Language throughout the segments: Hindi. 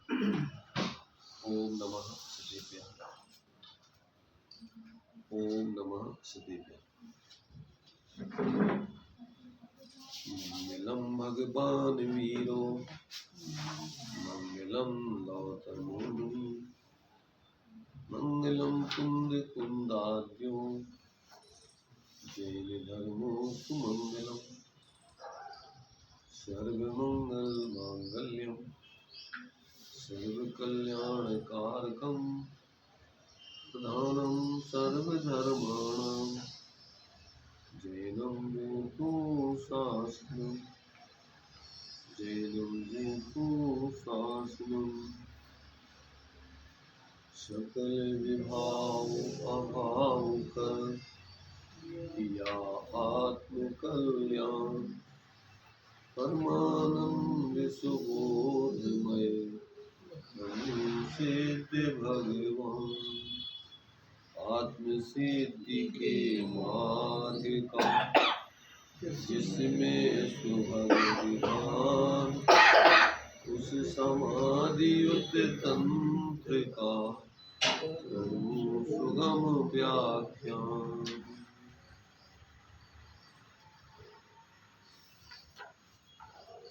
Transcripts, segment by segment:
ओम नमः सदेव्याय। ओम नमः सदेव्याय। मंगलम भगवान वीरो मंगलम लौतमो मंगलम कुंद कुंदाद्यो जैन धर्मो सुमंगलम सर्वमंगल मांगल्यम सर्वकल्याणकारकम प्रधानम सर्वधर्माणां जैनं जयतु शास्त्रम् जैनं जयतु शास्त्रम् सकल विभाव अभाव कर किया आत्म कल्याण परमानंद सुबोधमय सिद्ध भगवान आत्म सिद्धि के मार्ग का जिसमें सुभग विधान उस समाधियुत तंत्र का करूं सुगम व्याख्यान।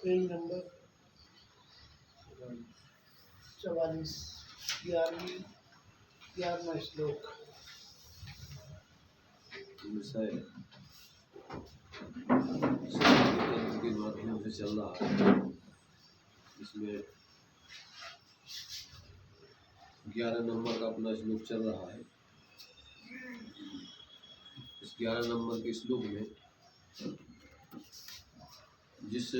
पेज नंबर 44 11वां श्लोक। विषय तंत्र के माध्यम से चल रहा है। इसमें 11 नंबर का अपना श्लोक चल रहा है। इस 11 नंबर के श्लोक में जिस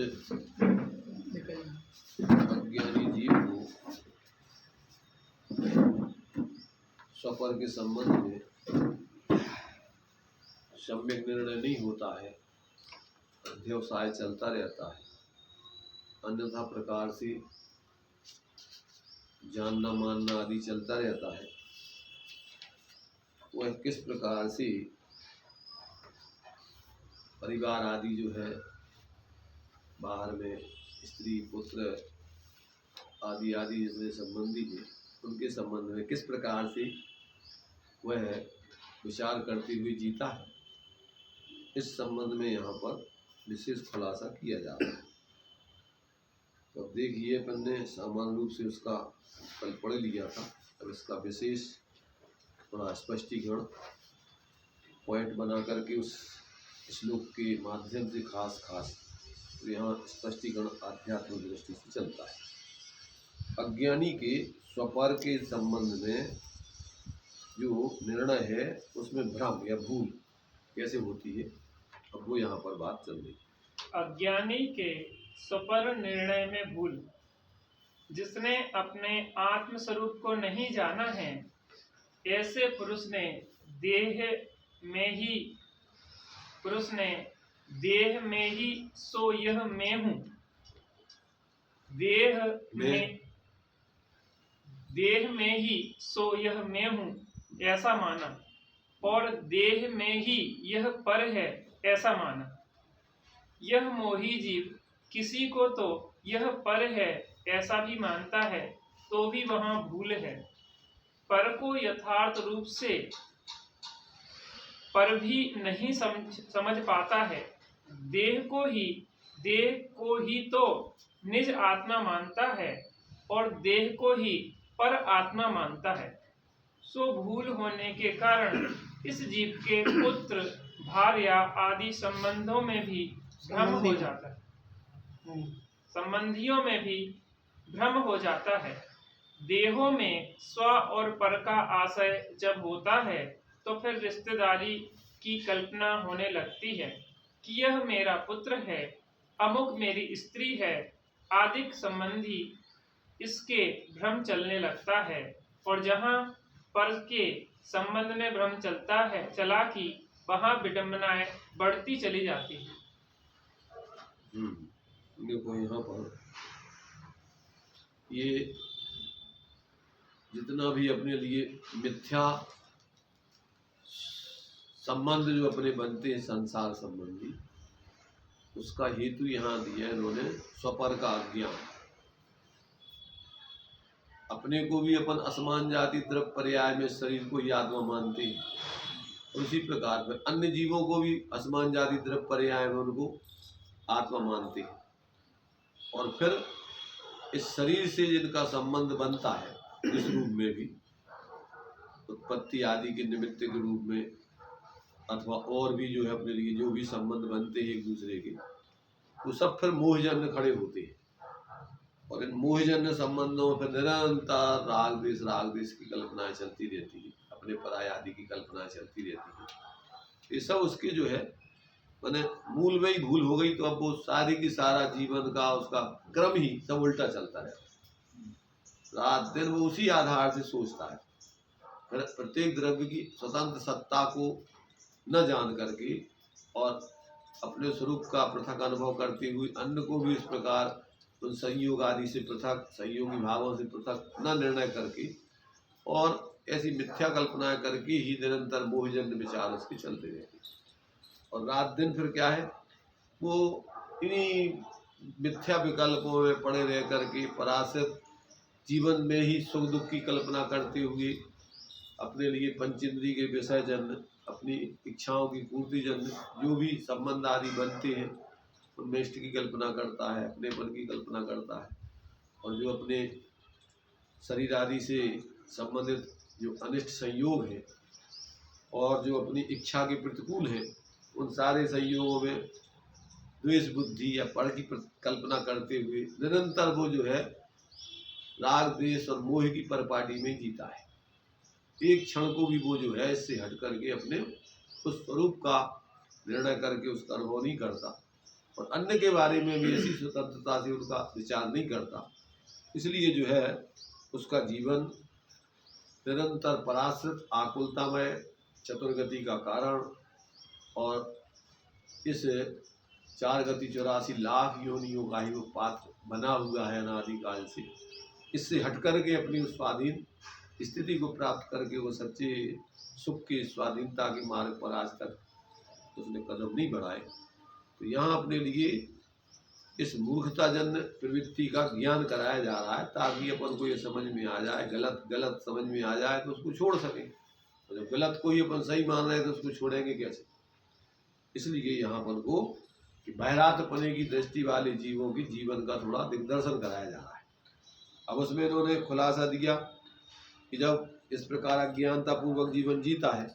अज्ञानी जीव को स्वपर के संबंध में सम्यक निर्णय नहीं होता है, अध्यवसाय चलता रहता है, अन्यथा प्रकार से जानना मानना आदि चलता रहता है, वह किस प्रकार से परिवार आदि जो है बाहर में स्त्री पुत्र आदि आदि जितने संबंधी हैं उनके संबंध में किस प्रकार से वह विचार करते हुए जीता है, इस संबंध में यहाँ पर विशेष खुलासा किया जा रहा है। तो अब देखिए अपन ने सामान्य रूप से उसका कल पढ़ लिया था। अब इसका विशेष थोड़ा स्पष्टीकरण पॉइंट बना करके उस श्लोक के माध्यम से खास तो यहाँ स्पष्टीकरण आध्यात्मिक दृष्टि से चलता है। अज्ञानी के स्वपर के संबंध में जो निर्णय है उसमें भ्रम या भूल कैसे होती है, अब वो यहाँ पर बात चल रही है। अज्ञानी के स्वपर निर्णय में भूल। जिसने अपने आत्म स्वरूप को नहीं जाना है, ऐसे पुरुष ने देह में ही सो यह मैं हूँ, देह में ही सो यह मैं हूँ ऐसा माना, और देह में ही यह पर है ऐसा माना। यह मोही जीव किसी को तो यह पर है ऐसा भी मानता है, तो भी वहाँ भूल है। पर को यथार्थ रूप से पर भी नहीं समझ पाता है। देह को ही तो निज आत्मा मानता है और देह को ही पर आत्मा मानता है। सो भूल होने के कारण इस जीव के पुत्र भार्या आदि संबंधों में भी भ्रम हो जाता है, संबंधियों में भी भ्रम हो जाता है। देहों में स्व और पर का आशय जब होता है तो फिर रिश्तेदारी की कल्पना होने लगती है कि यह मेरा पुत्र है, अमुक मेरी स्त्री है, आदिक संबंधी इसके भ्रम चलने लगता है। और जहाँ पर के संबंध में भ्रम चला कि वहाँ विडंबनाएं बढ़ती चली जाती है। देखो यहाँ पर ये जितना भी अपने लिए मिथ्या संबंध जो अपने बनते हैं संसार संबंधी, उसका हेतु यहाँ दिया है इन्होंने स्वपर का अज्ञान। अपने को भी अपन असमान जाति द्रव्य पर्याय में शरीर को ही आत्मा मानते हैं, और उसी प्रकार फिर अन्य जीवों को भी असमान जाति द्रव्य पर्याय में उनको आत्मा मानते हैं। और फिर इस शरीर से जिनका संबंध बनता है इस रूप में भी, उत्पत्ति आदि के निमित्त के रूप में, अथवा और भी जो है अपने लिए जो भी संबंध बनते हैं एक दूसरे के, वो सब फिर मोहजन्य खड़े होते हैं। और इन मोहजन्य संबंधों में फिर निरंतर राग देश की कल्पनाएं चलती रहती है, अपने पराय आदि की कल्पनाएं चलती रहती है। ये सब उसके जो है मैंने मूल में ही भूल हो गई, तो अब वो सारी की सारा जीवन का उसका क्रम ही सब उल्टा चलता रहता। रात दिन वो उसी आधार से सोचता है। फिर प्रत्येक द्रव्य की स्वतंत्र सत्ता को न जान करके और अपने स्वरूप का पृथक अनुभव करते हुए अन्य को भी इस प्रकार उन संयोग आदि से पृथक, संयोगी भावों से पृथक न निर्णय करके और ऐसी मिथ्या कल्पनाएं करके ही निरंतर मोहजन्य विचार उसके चलते रहते। और रात दिन फिर क्या है, वो इन्हीं मिथ्या विकल्पों में पड़े रह करके पराश्रित जीवन में ही सुख दुख की कल्पना करते हुए अपने लिए पंचेंद्रिय के विषय जन्य, अपनी इच्छाओं की पूर्ति जन्य जो भी संबंध आदि बनते हैं उनमें इष्ट की कल्पना करता है, अपने मन की कल्पना करता है। और जो अपने शरीर आदि से संबंधित जो अनिष्ट संयोग है और जो अपनी इच्छा के प्रतिकूल है, उन सारे संयोगों में द्वेष बुद्धि या पर की कल्पना करते हुए निरंतर वो जो है राग द्वेष और मोह की परपाटी में जीता है। एक क्षण को भी वो जो है इससे हट करके अपने उस स्वरूप का निर्णय करके उसका अनुभव नहीं करता, और अन्य के बारे में भी ऐसी स्वतंत्रता से उनका विचार नहीं करता। इसलिए जो है उसका जीवन निरंतर पराश्रित आकुलतामय चतुर्गति का कारण और इस 4 गति 84 लाख योनियों का ही वो पात्र बना हुआ है अनादिकाल से। इससे हट करके अपनी उस स्वाधीन स्थिति को प्राप्त करके वो सच्चे सुख के स्वाधीनता के मार्ग पर आज तक उसने कदम नहीं बढ़ाए। तो यहाँ अपने लिए इस मूर्खताजन्य प्रवृत्ति का ज्ञान कराया जा रहा है, ताकि अपन को ये समझ में आ जाए, गलत समझ में आ जाए तो उसको छोड़ सकें। तो जब गलत को ही अपन सही मान रहे हैं तो उसको छोड़ेंगे कैसे। इसलिए यहाँ अपन को कि बहरातपने की दृष्टि वाले जीवों की जीवन का थोड़ा दिग्दर्शन कराया जा रहा है। अब उसमें इन्होंने खुलासा दिया कि जब इस प्रकार अज्ञानता पूर्वक जीवन जीता है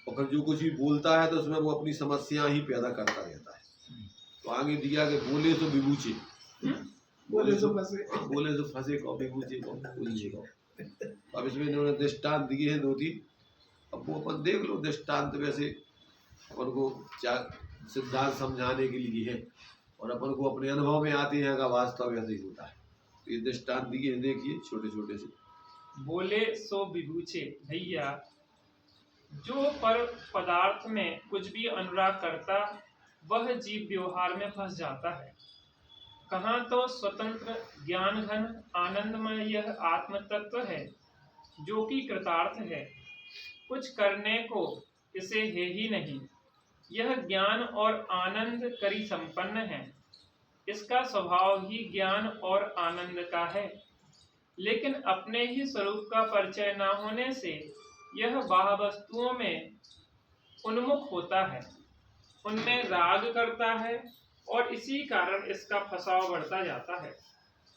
और फिर जो कुछ भी बोलता है तो उसमें वो अपनी समस्या ही पैदा करता रहता है। तो आगे दिया कि बोले तो विभूचे, बोले तो फंसे को, विभूचे को, उलझे को। अब इसमें इन्होंने दृष्टांत दिए हैं 2-3। अब वो अपन देख लो दृष्टांत, वैसे अपन को सिद्धांत समझाने के लिए है और अपन को अपने अनुभव में आते हैं का वास्तव ऐसे ही होता है। तो ये दृष्टांत दिए हैं, देखिए छोटे छोटे से। बोले सो विभूचे, भैया जो पर पदार्थ में कुछ भी अनुराग करता वह जीव व्यवहार में फंस जाता है। कहाँ तो स्वतंत्र ज्ञान घन आनंदमय यह आत्म तत्व है जो कि कृतार्थ है, कुछ करने को इसे है ही नहीं। यह ज्ञान और आनंद करी संपन्न है, इसका स्वभाव ही ज्ञान और आनंद का है। लेकिन अपने ही स्वरूप का परिचय न होने से यह बाह्य वस्तुओं में उन्मुख होता है, उनमें राग करता है और इसी कारण इसका फसाव बढ़ता जाता है।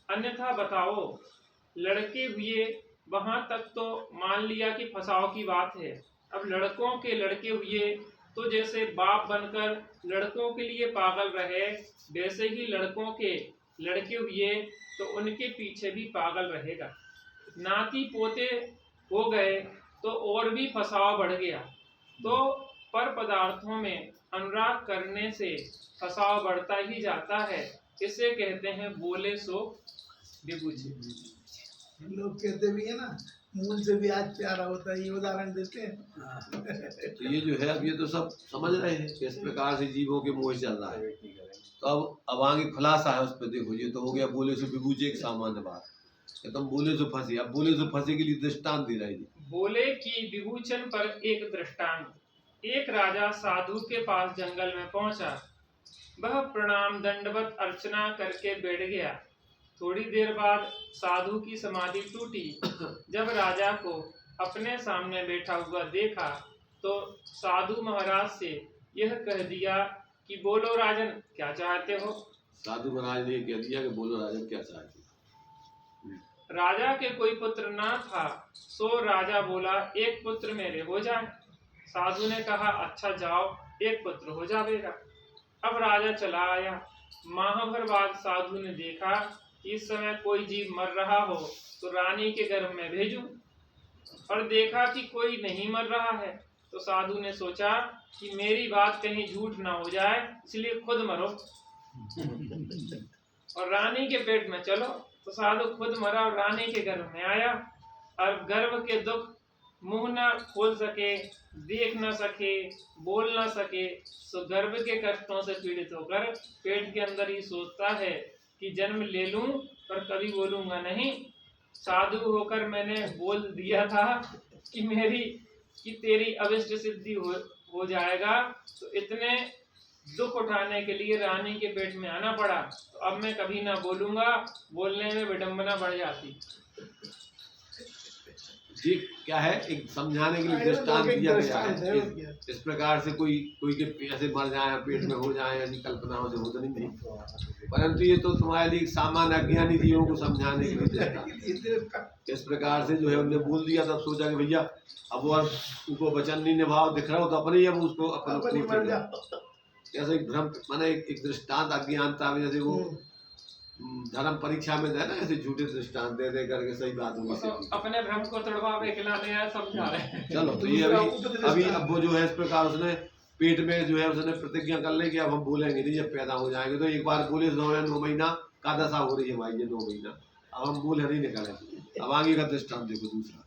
अन्यथा बताओ, लड़के हुए वहां तक तो मान लिया कि फसाव की बात है। अब लड़कों के लड़के हुए तो जैसे बाप बनकर लड़कों के लिए पागल रहे, वैसे ही लड़कों के लड़के हुए तो उनके पीछे भी पागल रहेगा। नाती पोते हो गए तो और भी फसाव बढ़ गया। तो पर पदार्थों में अनुराग करने से फसाव बढ़ता ही जाता है। इसे कहते हैं बोले सो विभूचे। लोग कहते भी है ना, मूल से भी आज प्यारा होता है, ये उदाहरण देते हैं। तो ये जो है अब ये तो सब समझ रहे हैं किस प्रकार से जीवों के मोह चल रहा है। तो अब आगे खुलासा है उस पर। देखो ये तो हो गया बोले से विभूचे एक सामान्य बात, कि तुम बोले से फंसे। अब बोले से फंसे के लिए दृष्टांत दे रहे हैं। बोले कि विभूचन पर एक दृष्टांत। एक राजा साधु के पास जंगल में पहुंचा। वह प्रणाम दंडवत अर्चना करके बैठ गया। थोड़ी देर बाद साधु की समाधि टूटी। जब राजा को अपने सामने बैठा हुआ देखा तो साधु महाराज से यह कह दिया कि बोलो राजन, क्या चाहते हो। साधु महाराज ने कह दिया कि बोलो राजन क्या चाहते हो। राजा के कोई पुत्र ना था, सो राजा बोला एक पुत्र मेरे हो जाए। साधु ने कहा अच्छा जाओ, एक पुत्र हो जाएगा। अब राजा चला आया। माह भर बाद साधु ने देखा कि इस समय कोई जीव मर रहा हो तो रानी के गर्भ में भेजूं, और देखा कि कोई नहीं मर रहा है तो साधु ने सोचा कि मेरी बात कहीं झूठ ना हो जाए, इसलिए खुद मरो और रानी के पेट में चलो। तो साधु खुद मरा और रानी के गर्भ में आया, और गर्भ के दुख मुंह न खोल सके, देख न सके, बोल न सके, तो गर्भ के कष्टों से पीड़ित होकर पेट के अंदर ही सोचता है कि जन्म ले लूं पर कभी बोलूंगा नहीं। साधु होकर मैंने बोल दिया था कि तेरी अभिष्ट सिद्धि हो जाएगा, तो इतने दुख उठाने के लिए रानी के पेट में आना पड़ा। तो अब मैं कभी ना बोलूंगा, बोलने में विडंबना बढ़ जाती। ठीक क्या है, एक समझाने के लिए दृष्टांत दिया गया है। इस प्रकार से कोई के ऐसे मर जाए, पेट में हो जाए, ऐसी कल्पना हो जो तो नहीं, परंतु ये तो तुम्हारे लिए सामान्य अज्ञानी जीवों को समझाने के लिए दृष्टांत। इस प्रकार से जो है उन्हें बोल दिया, तब सोचा कि भैया अब वो उनको वचन नहीं निभाओ, दिख रहा हो तो अपने ही अब उसको जैसे एक भ्रम माने एक दृष्टांत अज्ञानता में, जैसे वो धर्म परीक्षा में है ना, ऐसे झूठे दृष्टांत दे दे करके सही बात तो अपने भ्रम को तोड़वावे के लिए समझा रहे। चलो तो ये अभी अब वो जो है इस प्रकार उसने पेट में जो है उसने प्रतिज्ञा कर ली कि अब हम बोलेंगे नहीं, जब पैदा हो जाएंगे। तो एक बार बोले 9 महीना का दशा हो रही है भाई, ये 9 महीना, अब हम बोले नहीं निकालेंगे। अब आगे का दृष्टांत देखो दूसरा।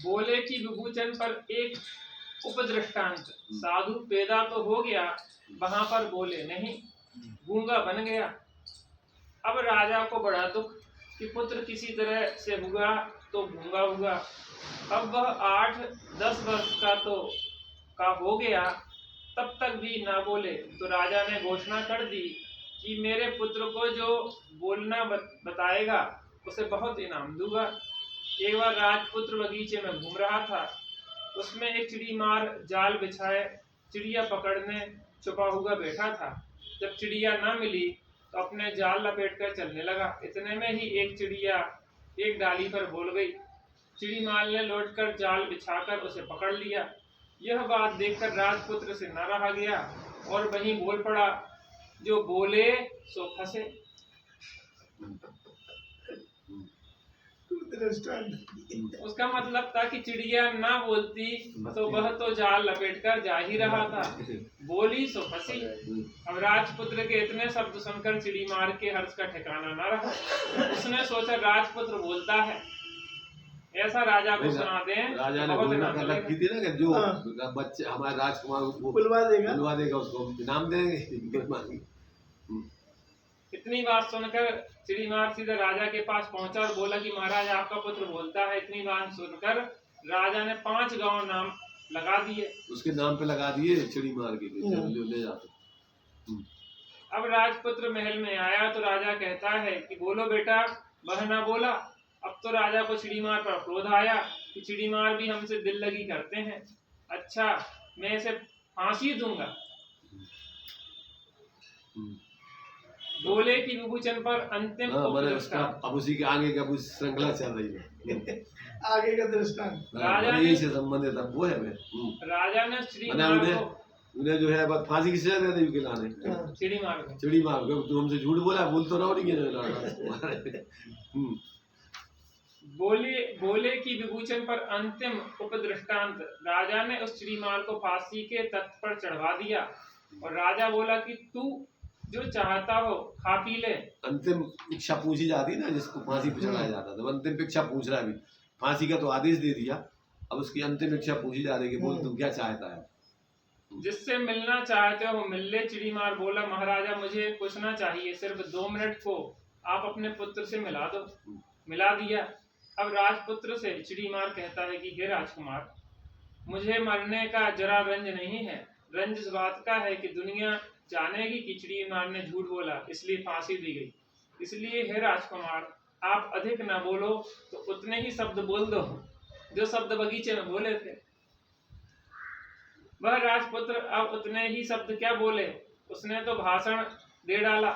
बोले कि विभूचन पर एक उपदृष्टांत, साधु पैदा तो हो गया, वहां पर बोले नहीं, गूंगा बन गया। अब राजा को बड़ा दुख कि पुत्र किसी तरह से हुआ तो गूंगा हुआ। अब वह 8-10 वर्ष का हो गया, तब तक भी ना बोले। तो राजा ने घोषणा कर दी कि मेरे पुत्र को जो बोलना बताएगा उसे बहुत इनाम दूंगा। एक बार राजपुत्र बगीचे में घूम रहा था, उसमें एक चिड़ीमार जाल बिछाए चिड़िया पकड़ने छुपा हुआ बैठा था। जब चिड़िया ना मिली तो अपने जाल लपेट कर चलने लगा। इतने में ही एक चिड़िया एक डाली पर बोल गई। चिड़ीमार ने लौटकर जाल बिछाकर उसे पकड़ लिया। यह बात देखकर राजपुत्र से न रहा गया और वहीं बोल पड़ा, जो बोले सो फंसे। उसका मतलब था कि चिड़िया ना बोलती तो वह तो जाल लपेटकर जा ही रहा था, बोली सो फंसी। अब राजपुत्र के इतने शब्द सुनकर चिड़ीमार के हर्ष का ठिकाना न रहा। उसने सोचा राजपुत्र बोलता है, ऐसा राजा को सुना दें। राजा ने घोषणा कर रखी थी ना कि जो बच्चे हमारे राजकुमार को बुलवा देगा उसको इनाम देंगे। इतनी बात सुनकर चिड़ीमार सीधे राजा के पास पहुंचा और बोला कि महाराज आपका पुत्र बोलता है। इतनी बात सुनकर राजा ने 5 गांव नाम लगा दिए, उसके नाम पे लगा दिए चिड़ीमार के ले जाते। अब राजपुत्र महल में आया तो राजा कहता है कि बोलो बेटा। वह ना बोला। अब तो राजा को चिड़ीमार पर क्रोध आया कि चिड़ीमार भी हमसे दिल लगी करते हैं। अच्छा, मैं इसे फांसी दूंगा। बोले कि विभूचन पर अंतिम अब उसी के आगे का श्रृंखला चल रही है। आगे का दृष्टांत राजा ने से संबंधित है वो है। राजा ने चिड़ीमार को उन्हें जो है फांसी की सजा दे दी के लाने। चिड़ीमार को तू हमसे झूठ बोला, बोल तो रहो नहीं। बोले कि विभूचन पर अंतिम उपदृष्टांत। राजा ने उस चिड़ीमार को फांसी के तख्त पर चढ़वा दिया और राजा बोला कि तू जो चाहता हो खा पी ले। अंतिम इच्छा पूछी जाती ना, जिसको फांसी पे चढ़ाया जाता था, अंतिम इच्छा पूछ रहा है। अभी फांसी का तो आदेश दे दिया, अब उसकी अंतिम इच्छा पूछी जा रही है कि बोल तू क्या चाहता है। जिससे मिलना चाहते हो मिल ले। चिड़ीमार बोला महाराजा मुझे कुछ ना चाहिए, सिर्फ 2 मिनट को आप अपने पुत्र से मिला दो। मिला दिया। अब राजपुत्र से चिड़ीमार कहता है कि हे राजकुमार, मुझे मरने का जरा रंज नहीं है। रंज इस बात का है कि दुनिया जानेगी कि चिड़ीमार ने झूठ बोला, इसलिए फांसी दी गई। इसलिए हे राजकुमार, आप अधिक न बोलो तो उतने ही शब्द बोल दो जो शब्द बगीचे में बोले थे। वह राजपुत्र अब उतने ही शब्द क्या बोले, उसने तो भाषण दे डाला।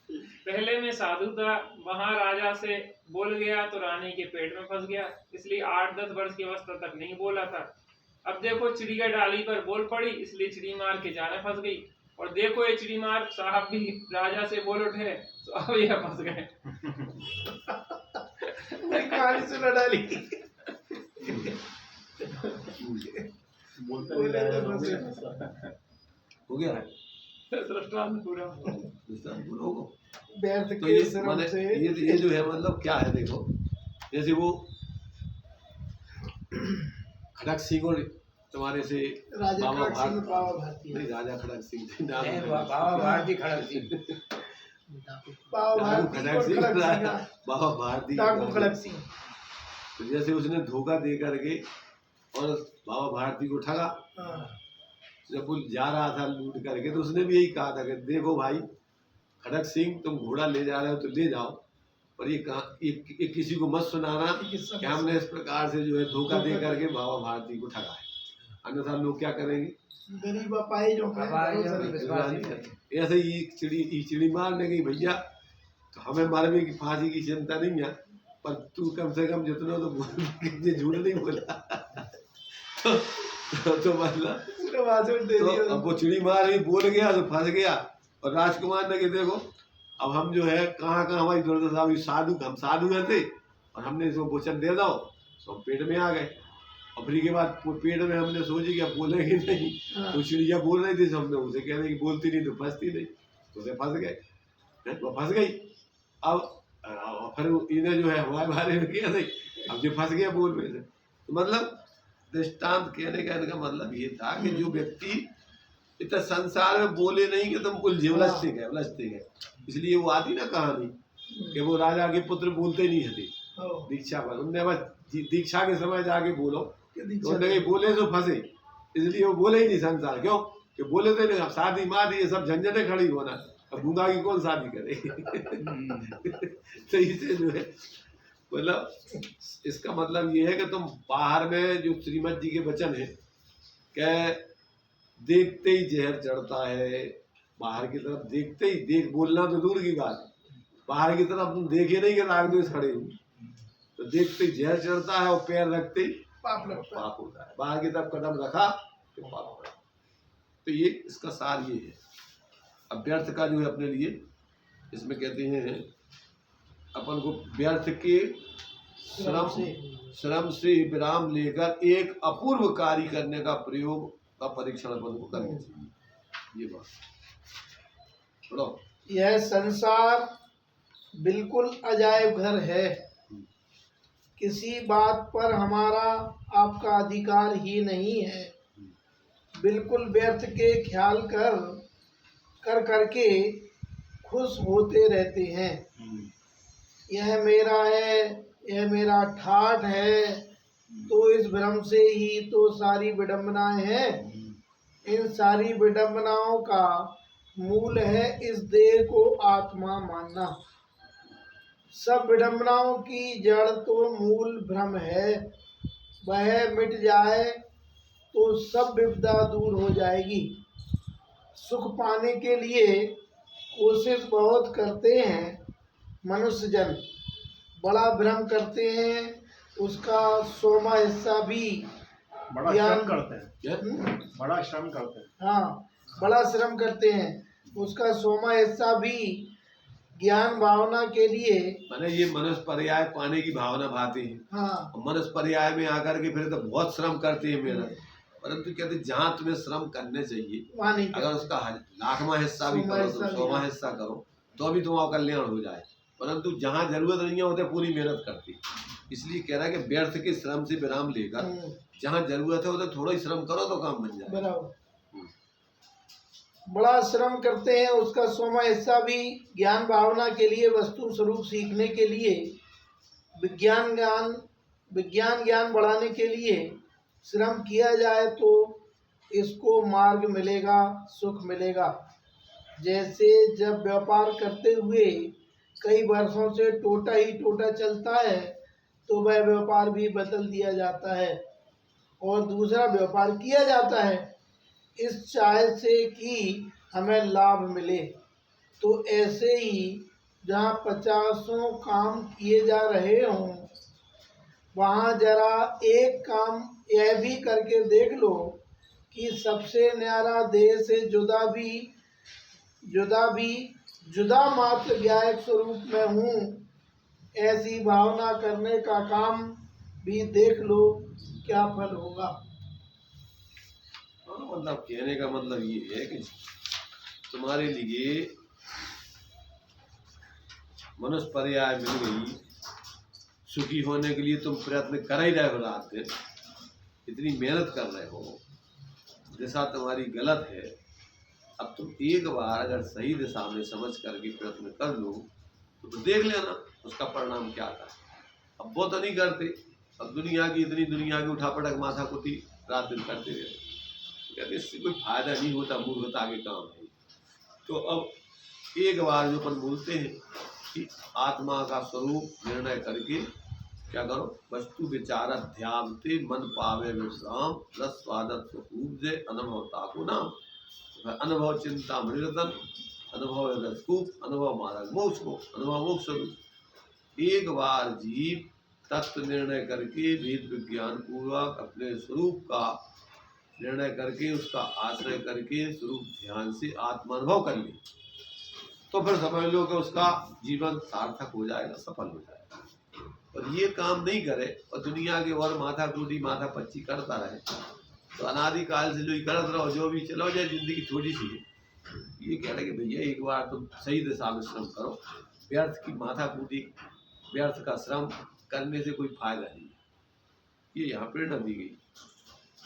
पहले में साधु था, वहां राजा से बोल गया तो रानी के पेट में फंस गया, इसलिए 8-10 वर्ष की अवस्था तक नहीं बोला था। अब देखो चिड़िया डाली पर बोल पड़ी, इसलिए चिड़ी मार के जाने फंस गई। और देखो ये चिड़ी मार साहब भी राजा से बोल उठे तो अब यह फंस गए। कहानी सुना डाली। बोलते हो गया दृष्टांत पूरा। दृष्टांत पूरा होगा। व्यर्थ तो के ये श्रम माने से ये जो है मतलब क्या है, देखो जैसे वो खड़क सिंह और तुम्हारे से राजा बाबा खड़क सिंह बाबा भारती नहीं, राजा खड़क सिंह थे, नाम नहीं, खड़क बाबा भारती खड़क सिंह। बाबा डाकू भारती खड़क और सिंह, खड़क सिंह, बाबा भारती डाकू खड़क सिंह। तो जैसे उसने धोखा दे करके और बाबा भारती को ठगा, हाँ, जब वो जा रहा था लूट करके तो उसने भी यही कहा था कि देखो भाई खड़क सिंह, तुम घोड़ा ले जा रहे हो तो ले जाओ, पर ये किसी को मत सुनाना कि हमने इस प्रकार से जो है धोखा दे करके बाबा भारती को ठगा है, अन्यथा लोग क्या करेंगे, गरीब अपाई जो है, अपाहिज जो भरोसा विश्वास नहीं नहीं करते। ऐसे ही चिड़ी मारने गई भैया, तो हमें मारने की फांसी की चिंता नहीं है, पर तू कम से कम जितना तो बोल झूठ नहीं बोला। तो मतलब पूरा भाषण दे तो दिया। अब वो चिड़ी मार भी बोल गया तो फंस गया। और राजकुमार ने कि देखो अब हम जो है कहाँ हमारी दुर्दशा हुई, हम साधु हैं थे और हमने इसको वचन दे दो तो हम पेट में आ गए। और फिर के बाद पेट में हमने सोची कि अब बोलेंगे नहीं, हाँ, तो चिड़िया बोल रही थी, हमने उसे कह रहे कि बोलती नहीं तो फंसती नहीं, तो उसे फंस गए, वो फंस गई। अब फिर इन्हें जो है हमारे बारे में किया नहीं, अब जो फंस गया बोल में से। तो मतलब दृष्टांत कहने का इनका मतलब ये था कि जो व्यक्ति इतना संसार में बोले नहीं कि तुम उलझते गए, इसलिए वो आती ना कहानी कि वो राजा के पुत्र बोलते नहीं थे हाँ, दीक्षा पर, उनने बस दीक्षा के समय जाके बोलो, कि तो दीक्षा उनने कहीं बोले तो फंसे, इसलिए वो बोले ही नहीं संसार, क्यों कि बोले तो नहीं, शादी माँ ये सब झंझटें खड़ी होना, अब गूंगा की कौन शादी करे। तो इसे जो है मतलब इसका मतलब ये है कि तुम बाहर में जो श्रीमद जी के वचन है कि देखते ही जहर चढ़ता है, बाहर की तरफ देखते ही देख बोलना तो दूर की बात, बाहर की तरफ तुम देखे नहीं कि राग द्वेष खड़े हुए, तो देखते ही जहर चढ़ता है और पैर रखते ही पाप लगता है। पाप होता है, बाहर की तरफ कदम रखा तो पाप होता है। तो ये इसका सार ये है। अब व्यर्थ का जो है अपने लिए इसमें कहते हैं अपन को व्यर्थ के श्रम से विराम लेकर एक अपूर्व कार्य करने का प्रयोग का परीक्षण अपन को करना चाहिए। ये बात बोलो। यह संसार बिल्कुल अजायब घर है, किसी बात पर हमारा आपका अधिकार ही नहीं है, बिल्कुल व्यर्थ के ख्याल कर करके खुश होते रहते हैं। यह मेरा है, यह मेरा ठाठ है, तो इस भ्रम से ही तो सारी विडंबनाएं हैं। इन सारी विडंबनाओं का मूल है इस देह को आत्मा मानना। सब विडंबनाओं की जड़ तो मूल भ्रम है, वह मिट जाए तो सब विपदा दूर हो जाएगी। सुख पाने के लिए कोशिश बहुत करते हैं मनुष्य जन, बड़ा भ्रम करते हैं, उसका 100वां हिस्सा भी बड़ा ज्ञान- श्रम करते हैं, बड़ा श्रम करते हैं। हाँ, बड़ा श्रम करते हैं, उसका 100वां हिस्सा भी ज्ञान भावना के लिए। मैंने ये मनुष्य पर्याय पाने की भावना भाती है, हाँ, और मनुष्य पर्याय में आकर के फिर तो बहुत श्रम करते हैं मेहनत, परंतु कहते जहाँ तुम्हें श्रम करने चाहिए वहाँ नहीं अगर उसका 1,00,000वां हिस्सा भी 100वां करो, हिस्सा तुम भी 100वां हिस्सा करो तो अभी तुम्हारा कल्याण हो जाए, परंतु जहाँ जरूरत नहीं है होते पूरी मेहनत करती। इसलिए कह रहा है कि व्यर्थ के श्रम से विराम लेकर जहाँ जरूरत है उधर थोड़ा ही श्रम करो तो काम बन जाए। बराबर। बड़ा श्रम करते हैं, उसका 100वां हिस्सा भी ज्ञान भावना के लिए, वस्तु स्वरूप सीखने के लिए, विज्ञान ज्ञान बढ़ाने के लिए श्रम किया जाए तो इसको मार्ग मिलेगा, सुख मिलेगा। जैसे जब व्यापार करते हुए कई वर्षों से टोटा ही टोटा चलता है तो वह व्यापार भी बदल दिया जाता है और दूसरा व्यापार किया जाता है, इस चाह से कि हमें लाभ मिले। तो ऐसे ही जहाँ 50 काम किए जा रहे हों वहाँ जरा एक काम यह भी करके देख लो कि सबसे न्यारा देह से जुदा मात्र ज्ञायक स्वरूप में हूँ, ऐसी भावना करने का काम भी देख लो, क्या फल होगा। मतलब कहने का मतलब ये है कि तुम्हारे लिए मनुष्य पर्याय मिल गई, सुखी होने के लिए तुम प्रयत्न कर ही रहे हो, रात दिन इतनी मेहनत कर रहे हो, दिशा तुम्हारी गलत है। अब तुम एक बार अगर सही दिशा में समझ करके प्रयत्न कर लो तो देख लेना उसका परिणाम क्या था। अब वो तो नहीं करते, अब दुनिया की उठापटक माथा कुटी रात दिन करते रहे, कहते इससे कोई फायदा नहीं होता, मूर्खता के काम है। तो अब एक बार जो अपन बोलते हैं कि आत्मा का स्वरूप निर्णय करके क्या करो, वस्तु विचार ध्यानते मन पावे विश्राम, रस स्वादत उपजे अनुभवता को नाम। अनुभव चिंता मृतन, अनुभव रसकूप, अनुभव मार्ग मोक्ष को, अनुभव मोक्ष स्वरूप। एक बार जीव तत्व निर्णय करके वेद विज्ञान पूर्वक अपने स्वरूप का निर्णय करके उसका आश्रय करके स्वरूप ध्यान से आत्मानुभव कर ले तो फिर समझ लो कि उसका जीवन सार्थक हो जाएगा, सफल हो जाएगा। और ये काम नहीं करे और दुनिया के और माथा टूटी माथा पच्ची करता रहे तो अनादिकाल से जो ही करत रहो, जो भी चलो जाए, जिंदगी थोड़ी सी है। ये कह रहे कि भैया एक बार तुम सही दिशा में श्रम करो, व्यर्थ की माथा टूटी व्यर्थ का श्रम करने से कोई फायदा नहीं है। ये यहाँ प्रेरणा दी गई,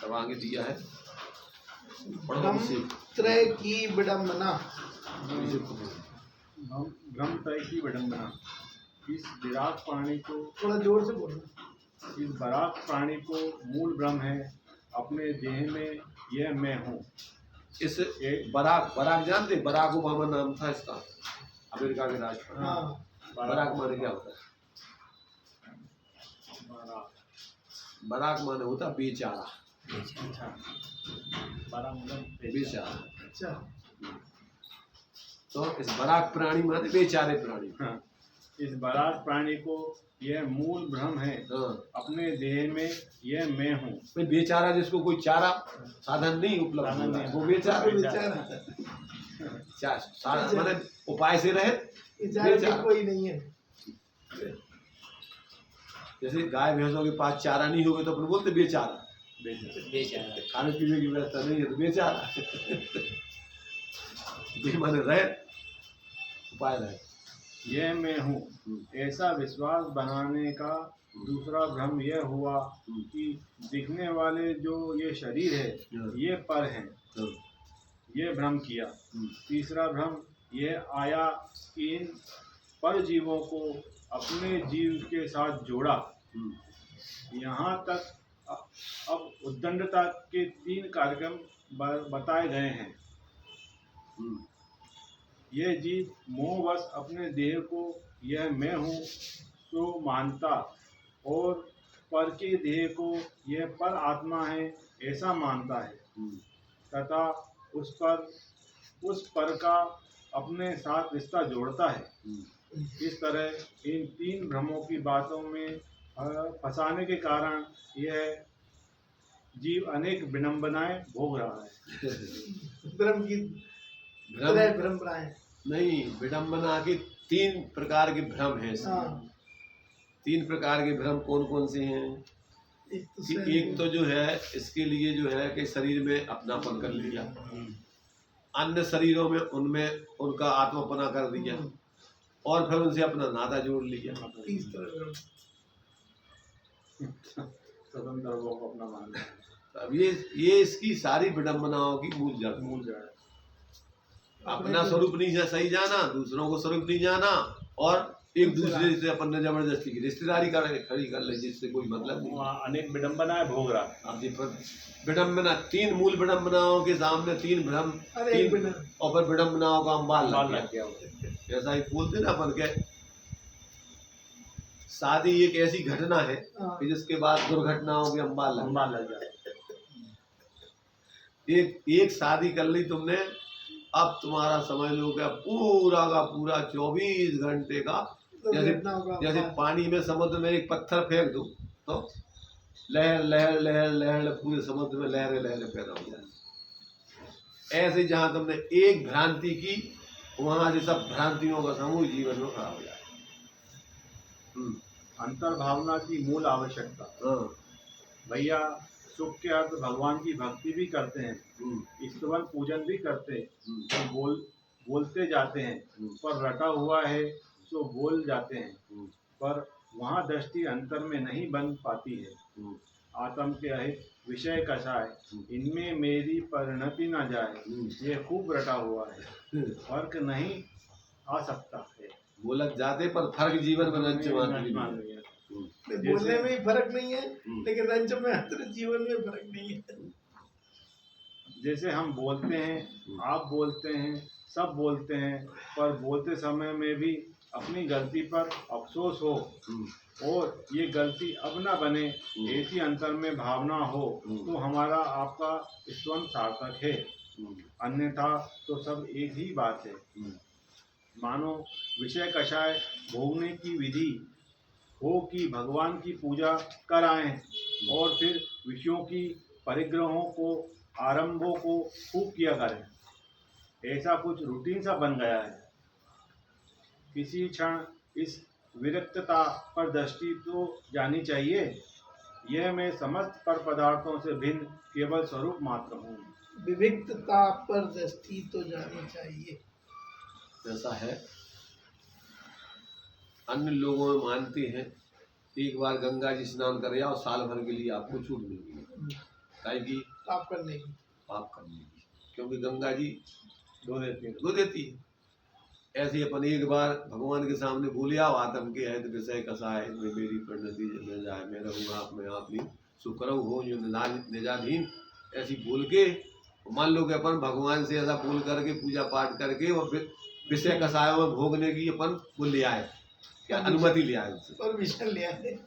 तब आगे दिया है त्रय की विडम्बना। ब्रह्म त्रय की विडम्बना। इस विराट प्राणी को, थोड़ा जोर से बोलो, इस विराट प्राणी को मूल ब्रह्म है, अपने देह में यह मैं हूँ। इस बराक जानते, बराक ओबामा नाम था इसका, अमेरिका के राष्ट्रपति। हाँ, बराक माने क्या होता है? बराक माने होता बेचारा, बेचारा। अच्छा, तो इस बराक प्राणी माने बेचारे प्राणी। हाँ, इस बराक प्राणी को यह मूल भ्रम है, हाँ, अपने देह में यह मैं हूँ। भाई बेचारा जिसको कोई चारा साधन नहीं उपलब्ध हो रहा है, वो बेचारा। साधन माने उपाय से रहे बेचारा कोई नहीं है। जैसे गाय भैंसों के पास चारा नहीं होगा तो अपन बोलते बेचारा, खाने पीने की व्यवस्था नहीं है तो बेचारा। बे माने रहे, उपाय रहे। यह मैं हूँ, ऐसा विश्वास बनाने का दूसरा भ्रम यह हुआ कि दिखने वाले जो ये शरीर है ये पर है, ये भ्रम किया। तीसरा भ्रम यह आया कि इन पर जीवों को अपने जीव के साथ जोड़ा। यहाँ तक अब उद्दंडता के 3 कार्यक्रम बताए गए हैं। यह जीव मोहवश अपने देह को यह मैं हूँ तो मानता और पर के देह को यह पर आत्मा है ऐसा मानता है, तथा उस पर का अपने साथ रिश्ता जोड़ता है। इस तरह इन 3 भ्रमों की बातों में फंसाने के कारण यह जीव अनेक विडंबनाएं भोग रहा है। भ्रम की भ्रम नहीं, विडंबना के 3 प्रकार के भ्रम हैं। 3 प्रकार के भ्रम कौन कौन से हैं? एक तो जो है इसके लिए जो है कि शरीर में अपनापन कर लिया, अन्य शरीरों में उनमें उनका आत्मापना कर दिया और फिर उनसे अपना नाता जोड़ लिया। स्वतंत्र को अपना मान लिया। अब ये इसकी सारी विडंबनाओं की मूल जड़ है। अपना स्वरूप नहीं सही जाना, दूसरों को स्वरूप नहीं जाना और एक दूसरे से अपन ने जबरदस्ती की रिश्तेदारी खड़ी कर ले, जिससे कोई मतलब नहीं। वहाँ अनेक विडम्बना है भोग रहा। अब ये विडम्बना, 3 मूल विडम्बनाओं के सामने 3 भ्रम, अरे 3 और फिर विडम्बनाओं का अंबाल लग लग गया। गया। ऐसा ही बोलते ना अपन के, शादी एक ऐसी घटना है हाँ। कि जिसके बाद दुर्घटनाओं के अंबाल लग अंबाल लग जाए। एक शादी कर ली तुमने, अब तुम्हारा समझ लो कि पूरा का पूरा 24 घंटे का, जैसे पानी में समुद्र में एक पत्थर फेंक दूं तो लहर लहर लहर लहर पूरे समुद्र में लहरें लहरें पैदा हो जाए। ऐसे जहां तुमने एक भ्रांति की, वहां से सब भ्रांतियों का समूह जीवन में खड़ा हो जाए। अंतर भावना की मूल आवश्यकता। हाँ। भैया सुख के अर्थ भगवान की भक्ति भी करते हैं, स्तवन पूजन भी करते हैं, और बोलते जाते हैं, पर रटा हुआ है तो बोल जाते हैं, पर वहाँ दृष्टि अंतर में नहीं बन पाती है। आत्म के अहित विषय कषाय, इनमें मेरी परिणति न जाए, ये खूब रटा हुआ है, फर्क नहीं आ सकता है। बोलक जाते पर फर्क जीवन में रंच मान लिया। बोलने में ही फर्क नहीं है, लेकिन रंच में अंतर जीवन में फर्क नहीं है। जैसे हम बोलते हैं, आप बोलते हैं, सब बोलते हैं, पर बोलते समय में भी अपनी गलती पर अफसोस हो और ये गलती अब न बने, ऐसी अंतर में भावना हो तो हमारा आपका स्तवन सार्थक है, अन्यथा तो सब एक ही बात है। मानो विषय कषाय भोगने की विधि हो कि भगवान की पूजा कराएं और फिर विषयों की परिग्रहों को, आरंभों को खूब किया करें। ऐसा कुछ रूटीन सा बन गया है। किसी क्षण इस विरक्तता पर दृष्टि तो जानी चाहिए, यह मैं समस्त पर पदार्थों से भिन्न केवल स्वरूप मात्र हूँ। विविक्तता पर दृष्टि तो जानी चाहिए। ऐसा है, अन्य लोगों में मानते हैं एक बार गंगा जी स्नान कर आओ, साल भर के लिए आपको छूट मिल गई, काहे पाप करने की, पाप करने की, क्योंकि गंगा जी धो देती है। ऐसे अपन एक बार भगवान के सामने बोले आओ, आत्म के है विषय कसाय में मेरी परिणति न जाए, मैं रहूँगा आप में आप नहीं सुकरऊ हो जो निजाधीन, ऐसी बोल के मान लो कि अपन भगवान से ऐसा बोल करके पूजा पाठ करके और विषय कसायों में भोगने की अपन वो ले आए, क्या अनुमति ले आए उससे, परमिशन ले आए।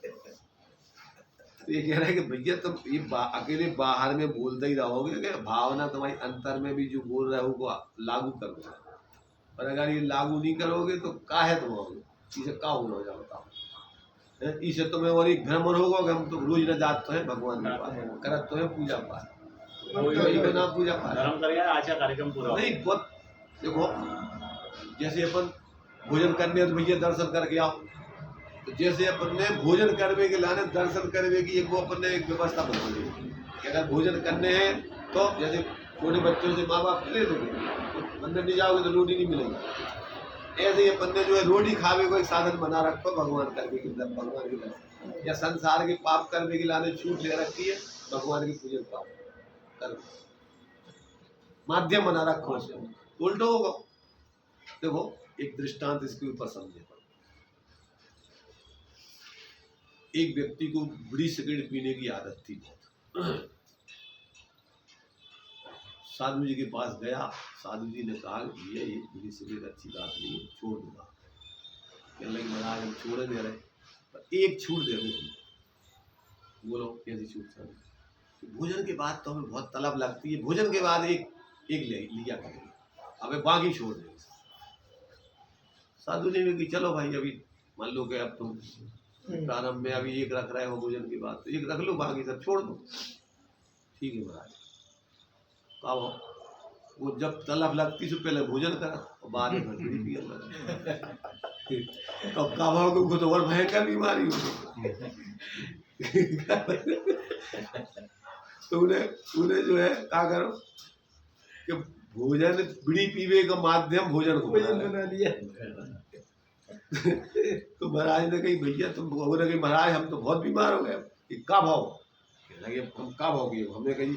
तो ये कह रहा है कि भैया तुम ये अकेले बाहर में बोलते ही रहोगे कि भावना तुम्हारी अंतर में भी जो बोल रहे हो को लागू करो, और अगर ये लागू नहीं करोगे तो काहे तुम होगे, इसे का होना जाओ बताओ। इसे तुम्हें और एक भ्रम होगा कि हम तो रोज न जाते हैं भगवान के पास, करत तो है पूजा पाठ, कोई ना पूजा पाठ अच्छा कार्यक्रम पूरा नहीं। बहुत देखो, जैसे अपन भोजन करने तो भैया दर्शन करके आओ, तो जैसे अपन ने भोजन करने के लाने दर्शन करने की एक वो अपन ने एक व्यवस्था बना ली कि अगर भोजन करने हैं तो जैसे छोटे बच्चों से माँ बाप ले दोगे तो अंदर नहीं जाओगे तो रोटी नहीं मिलेगी, ऐसे ही अपन ने जो है रोटी खावे को एक साधन बना रखो भगवान करने की, भगवान की दर्शन या संसार के पाप करने के लाने छूट ले रखी है, भगवान की पूजन पाप कर माध्यम बना रखो, उल्टो होगा। देखो एक दृष्टांत इसके ऊपर समझे, एक व्यक्ति को बीड़ी सिगरेट पीने की आदत थी बहुत। साधु जी के पास गया, साधु जी ने कहा भैया ये बीड़ी सिगरेट अच्छी बात नहीं है, छोड़ दूंगा। कहने लगे महाराज हम छोड़े दे रहे, पर एक छूट दे दो। बोलो कैसी छूट सर? तो भोजन के बाद तो हमें बहुत तलब लगती है, भोजन के बाद एक लिया करेंगे, हमें बाकी छोड़ देंगे। साधु जी ने कि चलो भाई अभी मान लो कि अब तुम प्रारंभ में अभी एक रख रहे हो भोजन के बाद, तो एक रख लो, बाकी सब छोड़ दो। ठीक है महाराज। कब वो जब तलब लगती तो पहले भोजन करा और बाद में बीड़ी पिया लगा, तो कब को तो और भयंकर बीमारी हो। तो उन्हें जो है क्या करो कि भोजन बीड़ी पीवे का माध्यम भोजन को बना लिया। तो महाराज ने कही भैया तुम बोले कि महाराज हम तो बहुत बीमार हो गए, कब हो? लगे हम कब हो गए? हमने कही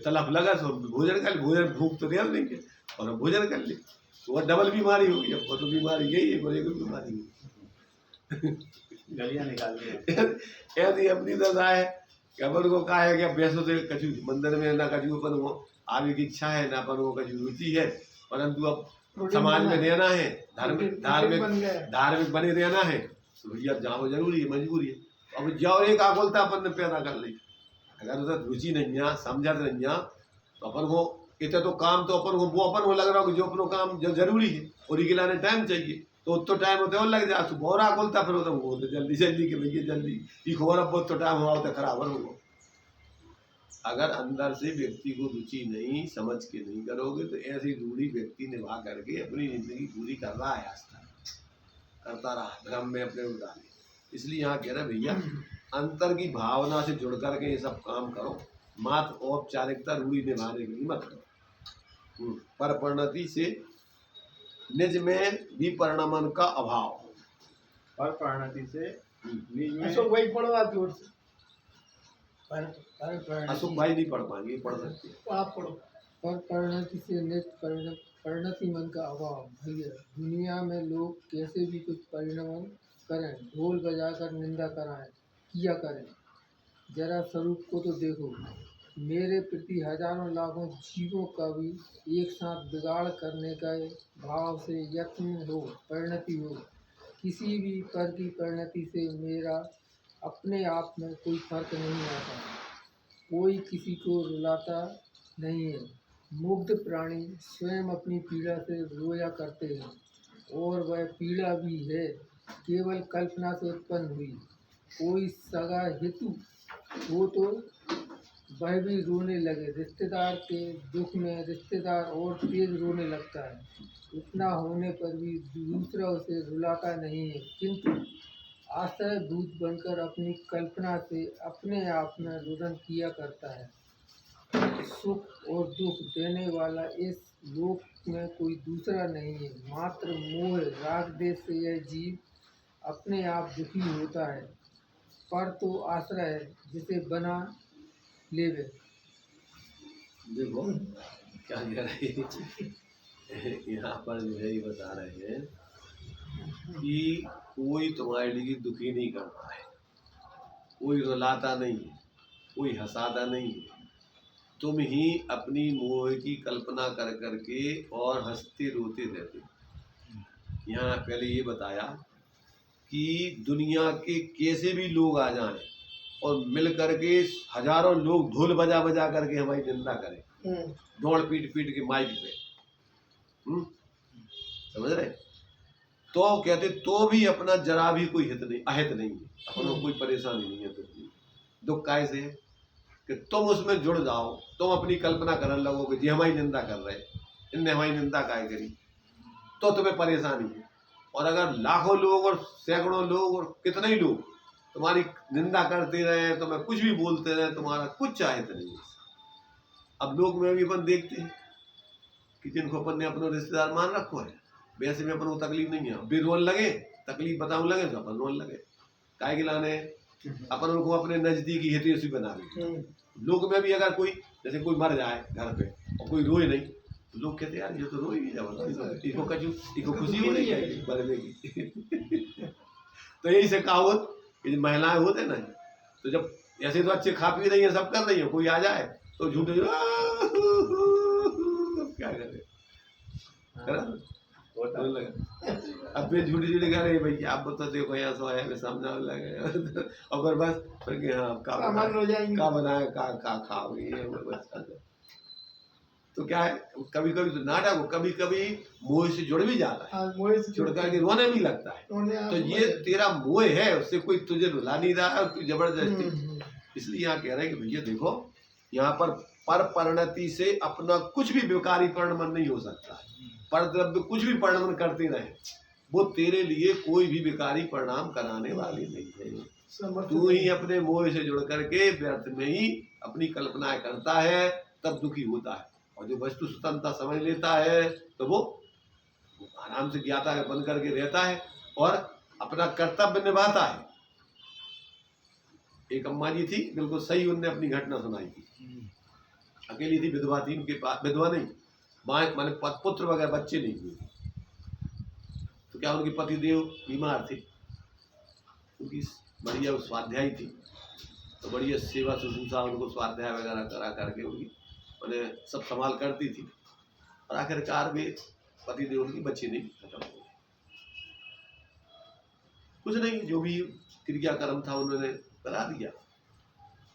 तलब लगा तो भोजन कर, भोजन भूख तो नहीं देंगे और हम भोजन कर ले, तो वह डबल बीमारी हो गई। अब वो तो बीमारी यही है, एक बीमारी गलियां निकाल दिया। ऐसी अपनी दशा है कि अपन को कहा है कि अभ्यासों से कछु मंदिर में ना कछु अपन को आगे की इच्छा है ना अपन को कछु रुचि है, परंतु अब समाज में रहना है, धार्मिक धार्मिक धार्मिक बने रहना है, तो भैया जाओ जरूरी है, मजबूरी है। अब जाओ एक आकुलता अपन ने पैदा कर ली। अगर उधर रुचि नहीं है, समझत नहीं है, तो अपन को इतना तो काम तो अपन को वो अपन को लग रहा हो कि जो अपनो काम जो जरूरी है और इके लाने टाइम चाहिए, तो उतना टाइम होते और लग जाए सुबह और आकुलता फिर होता वो जल्दी जल्दी के भैया जल्दी ये खबर अब बहुत तो टाइम हुआ होता खराब हो। अगर अंदर से व्यक्ति को रुचि नहीं समझ के नहीं करोगे तो ऐसी दूरी व्यक्ति निभा करके अपनी जिंदगी पूरी कर रहा है, आज तक करता रहा भ्रम में अपने उड़ाने। इसलिए यहाँ कह रहे भैया अंतर की भावना से जुड़ करके ये सब काम करो, मात्र औपचारिकता रूढ़ी निभाने के लिए मत करो। पर परिणति से निज में भी परिणमन का अभाव, पर परिणति से निज में। अशोक भाई पढ़ो आप जोर से। अशोक भाई नहीं पढ़ पाएंगे, पढ़ सकते हैं। आप पढ़ो। पर परिणति से नित्य परिणति मन का अभाव। भैया दुनिया में लोग कैसे भी कुछ परिणमन करें, ढोल बजाकर निंदा कराएं किया करें, जरा स्वरूप को तो देखो। मेरे प्रति हजारों लाखों जीवों का भी एक साथ बिगाड़ करने का भाव से यत्न हो, परिणति हो। किसी भी पर की परिणति से मेरा अपने आप में कोई फर्क नहीं आता। कोई किसी को रुलाता नहीं है। मुग्ध प्राणी स्वयं अपनी पीड़ा से रोया करते हैं, और वह पीड़ा भी है केवल कल्पना से उत्पन्न हुई। कोई सगा हेतु हो तो वह भी रोने लगे। रिश्तेदार के दुख में रिश्तेदार और तेज रोने लगता है। इतना होने पर भी दूसरा उसे रुलाता नहीं है, किंतु आश्रय दूत बनकर अपनी कल्पना से अपने आप में रुदन किया करता है। सुख और दुख देने वाला इस लोक में कोई दूसरा नहीं है। मात्र मोह राग देश से यह जीव अपने आप दुखी होता है। पर तो आश्रय है जिसे बना लेवे। देखो क्या कह रहे हैं यहाँ पर जो है ये बता रहे हैं कि कोई तुम्हारे लिए दुखी नहीं करता है, कोई रुलाता नहीं है, कोई हंसाता नहीं है। तुम ही अपनी मोह की कल्पना कर करके और हंसते रोते रहते। यहाँ पहले ये बताया कि दुनिया के कैसे भी लोग आ जाएं और मिल करके हजारों लोग ढोल बजा बजा करके हमारी निंदा करें, दौड़ पीट पीट के माइक पे, समझ रहे, तो कहते तो भी अपना जरा भी कोई हित नहीं, अहित नहीं है, अपनों कोई परेशानी नहीं है। दुख कैसे है कि तुम उसमें जुड़ जाओ, तुम अपनी कल्पना करने लगोगे जी हमारी निंदा कर रहे, इनने हमारी निंदा काय करी, तो तुम्हें परेशानी है। और अगर लाखों लोग और सैकड़ों लोग और कितने ही लोग तुम्हारी निंदा करते रहे, तुम्हें कुछ भी बोलते रहे, तुम्हारा कुछ चाहत नहीं है। अब लोग में भी अपन देखते हैं कि जिनको अपन ने अपना रिश्तेदार मान रखो है, वैसे में अपन को तकलीफ नहीं है, भी रोन लगे, तकलीफ बताऊं लगे तो अपन रोन लगे, काय के लाने अपन उनको अपने नजदीकी हितैषी बना देते। लोग में भी अगर कोई जैसे कोई मर जाए घर पे और कोई रोए नहीं, तो लोग कहते यार ये तो रोए नहीं, जब इसको खुशी हो रही है मरने की। तो यही से कहावत कि महिलाएं होते ना, तो जब ऐसे तो अच्छे खा पी रही है, सब कर रही है, कोई आ जाए तो झूठे क्या करे, अब फिर झूठी झूठी कह रही भैया आप बता देखो यहाँ सो है, मैं समझाने लगे और फिर बस फिर कि हाँ का बनाया का खाओगे। तो क्या है कभी कभी तो नाटक हो, कभी कभी मोह से जुड़ भी जाता है, जुड़ करके रोने भी लगता है। तो ये तेरा मोह है, उससे कोई तुझे रुला नहीं रहा है और तू जबरदस्ती। इसलिए यहाँ कह रहे हैं कि भैया देखो यहाँ पर परिणति से अपना कुछ भी विकारी परिणमन नहीं हो सकता। पर द्रव्य कुछ भी परिणमन करते रहे, वो तेरे लिए कोई भी विकारी परिणाम कराने वाली नहीं है। तू ही अपने मोह से जुड़ करके व्यर्थ में ही अपनी कल्पनाएं करता है, तब दुखी होता है। और जो वस्तु स्वतंत्रता समझ लेता है तो वो आराम से ज्ञाता बन करके रहता है और अपना कर्तव्य निभाता है। एक अम्मा जी थी, बिल्कुल सही उनने अपनी घटना सुनाई थी। अकेली थी, विधवा थी, उनके पास विधवा नहीं माने पुत्र वगैरह बच्चे नहीं हुए। तो क्या उनके पतिदेव बीमार थे, क्योंकि बढ़िया स्वाध्यायी थी, तो बढ़िया सेवा शुश्रूषा उनको स्वाध्याय वगैरह करा करके उनकी उन्हें सब संभाल करती थी। और आखिरकार वे पतिदेव उनकी बच्ची नहीं, खत्म हो गई। कुछ नहीं, जो भी क्रियाक्रम था उन्होंने करा दिया।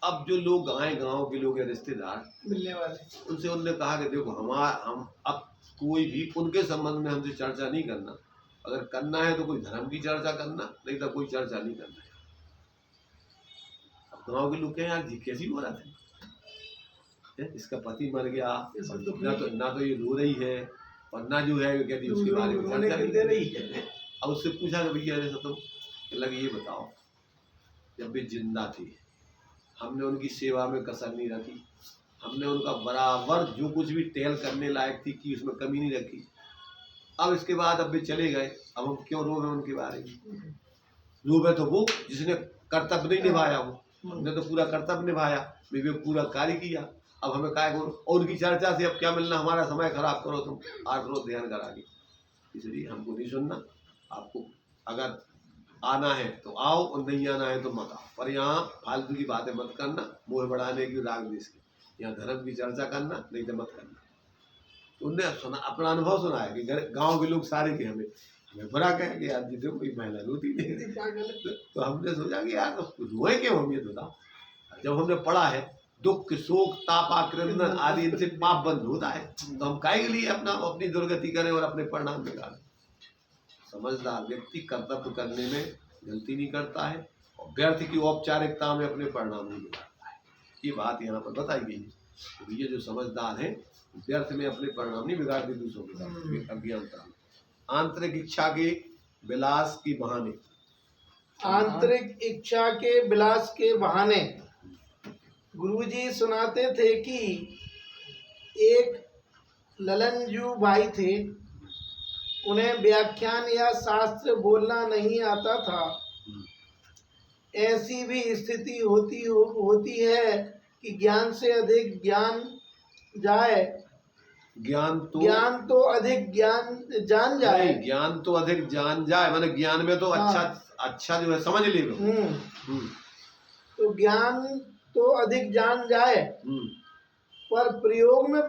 अब जो लोग आए, गांव के लोग या रिश्तेदार मिलने वाले, उनसे उन्होंने कहा कि देखो हम अब कोई भी उनके संबंध में हमसे चर्चा नहीं करना, अगर करना है तो कोई धर्म की चर्चा करना, नहीं तो कोई चर्चा नहीं करना है। अब गांव के लोग कहें यार जी कैसी हो रहा था, इसका पति मर गया, ना तो ये रो रही है और ना जो है कहती उसके बारे में चर्चा नहीं दे रही है। अब उससे पूछा कि भैया ऐसा तो लगे, ये बताओ जब वे जिंदा थे हमने उनकी सेवा में कसर नहीं रखी, हमने उनका बराबर जो कुछ भी टेल करने लायक थी कि उसमें कमी नहीं रखी। अब इसके बाद अब वे चले गए, अब हम क्यों रोवे उनके बारे में? रोवे तो वो जिसने कर्तव्य नहीं निभाया, वो हमने तो पूरा कर्तव्य निभाया, वे पूरा कार्य किया। अब हमें काय करो, और उनकी चर्चा से अब क्या मिलना, हमारा समय खराब करो तुम, आठ रोज ध्यान करा के। इसलिए हमको नहीं सुनना, आपको अगर आना है तो आओ और नहीं आना है तो मत आओ, पर यहाँ फालतू की बातें मत करना, मोह बढ़ाने की, राग देश की। यहाँ धर्म की चर्चा करना, नहीं तो मत करना। तो उनने सुना, अपना अनुभव सुना है कि गांव के लोग सारे के हमें बुरा कहें कि यार जी देखो कोई महिला रोती नहीं। तो हमने सोचा कि यार तो रोए क्यों हम, ये बताओ। जब हमने पढ़ा है दुख शोक तापा क्रंदन आदि इनसे पाप बंद होता है, तो हम काहे के लिए अपनी दुर्गति करें और अपने परिणाम बिगाड़ें। समझदार व्यक्ति कर्तव्य करने में गलती नहीं करता है और व्यर्थ की औपचारिकता में अपने परिणाम नहीं बिगाड़ता है। ये बात यहाँ पर बताई गई है। तो ये जो समझदार है व्यर्थ में अपने परिणाम नहीं बिगाड़ते दूसरों के साथ अज्ञानता में। आंतरिक इच्छा के विलास की बहाने, आंतरिक इच्छा के विलास के बहाने गुरुजी सुनाते थे कि एक ललनजू भाई थे, उन्हें व्याख्यान या शास्त्र बोलना नहीं आता था। ऐसी भी स्थिति होती है कि ज्ञान से अधिक ज्ञान जाए, ज्ञान तो अधिक ज्ञान जान जाए, ज्ञान तो अधिक जान जाए, माने ज्ञान में तो अच्छा जो है समझ ले। तो ज्ञान तो अधिक जान जाए पर प्रयोग में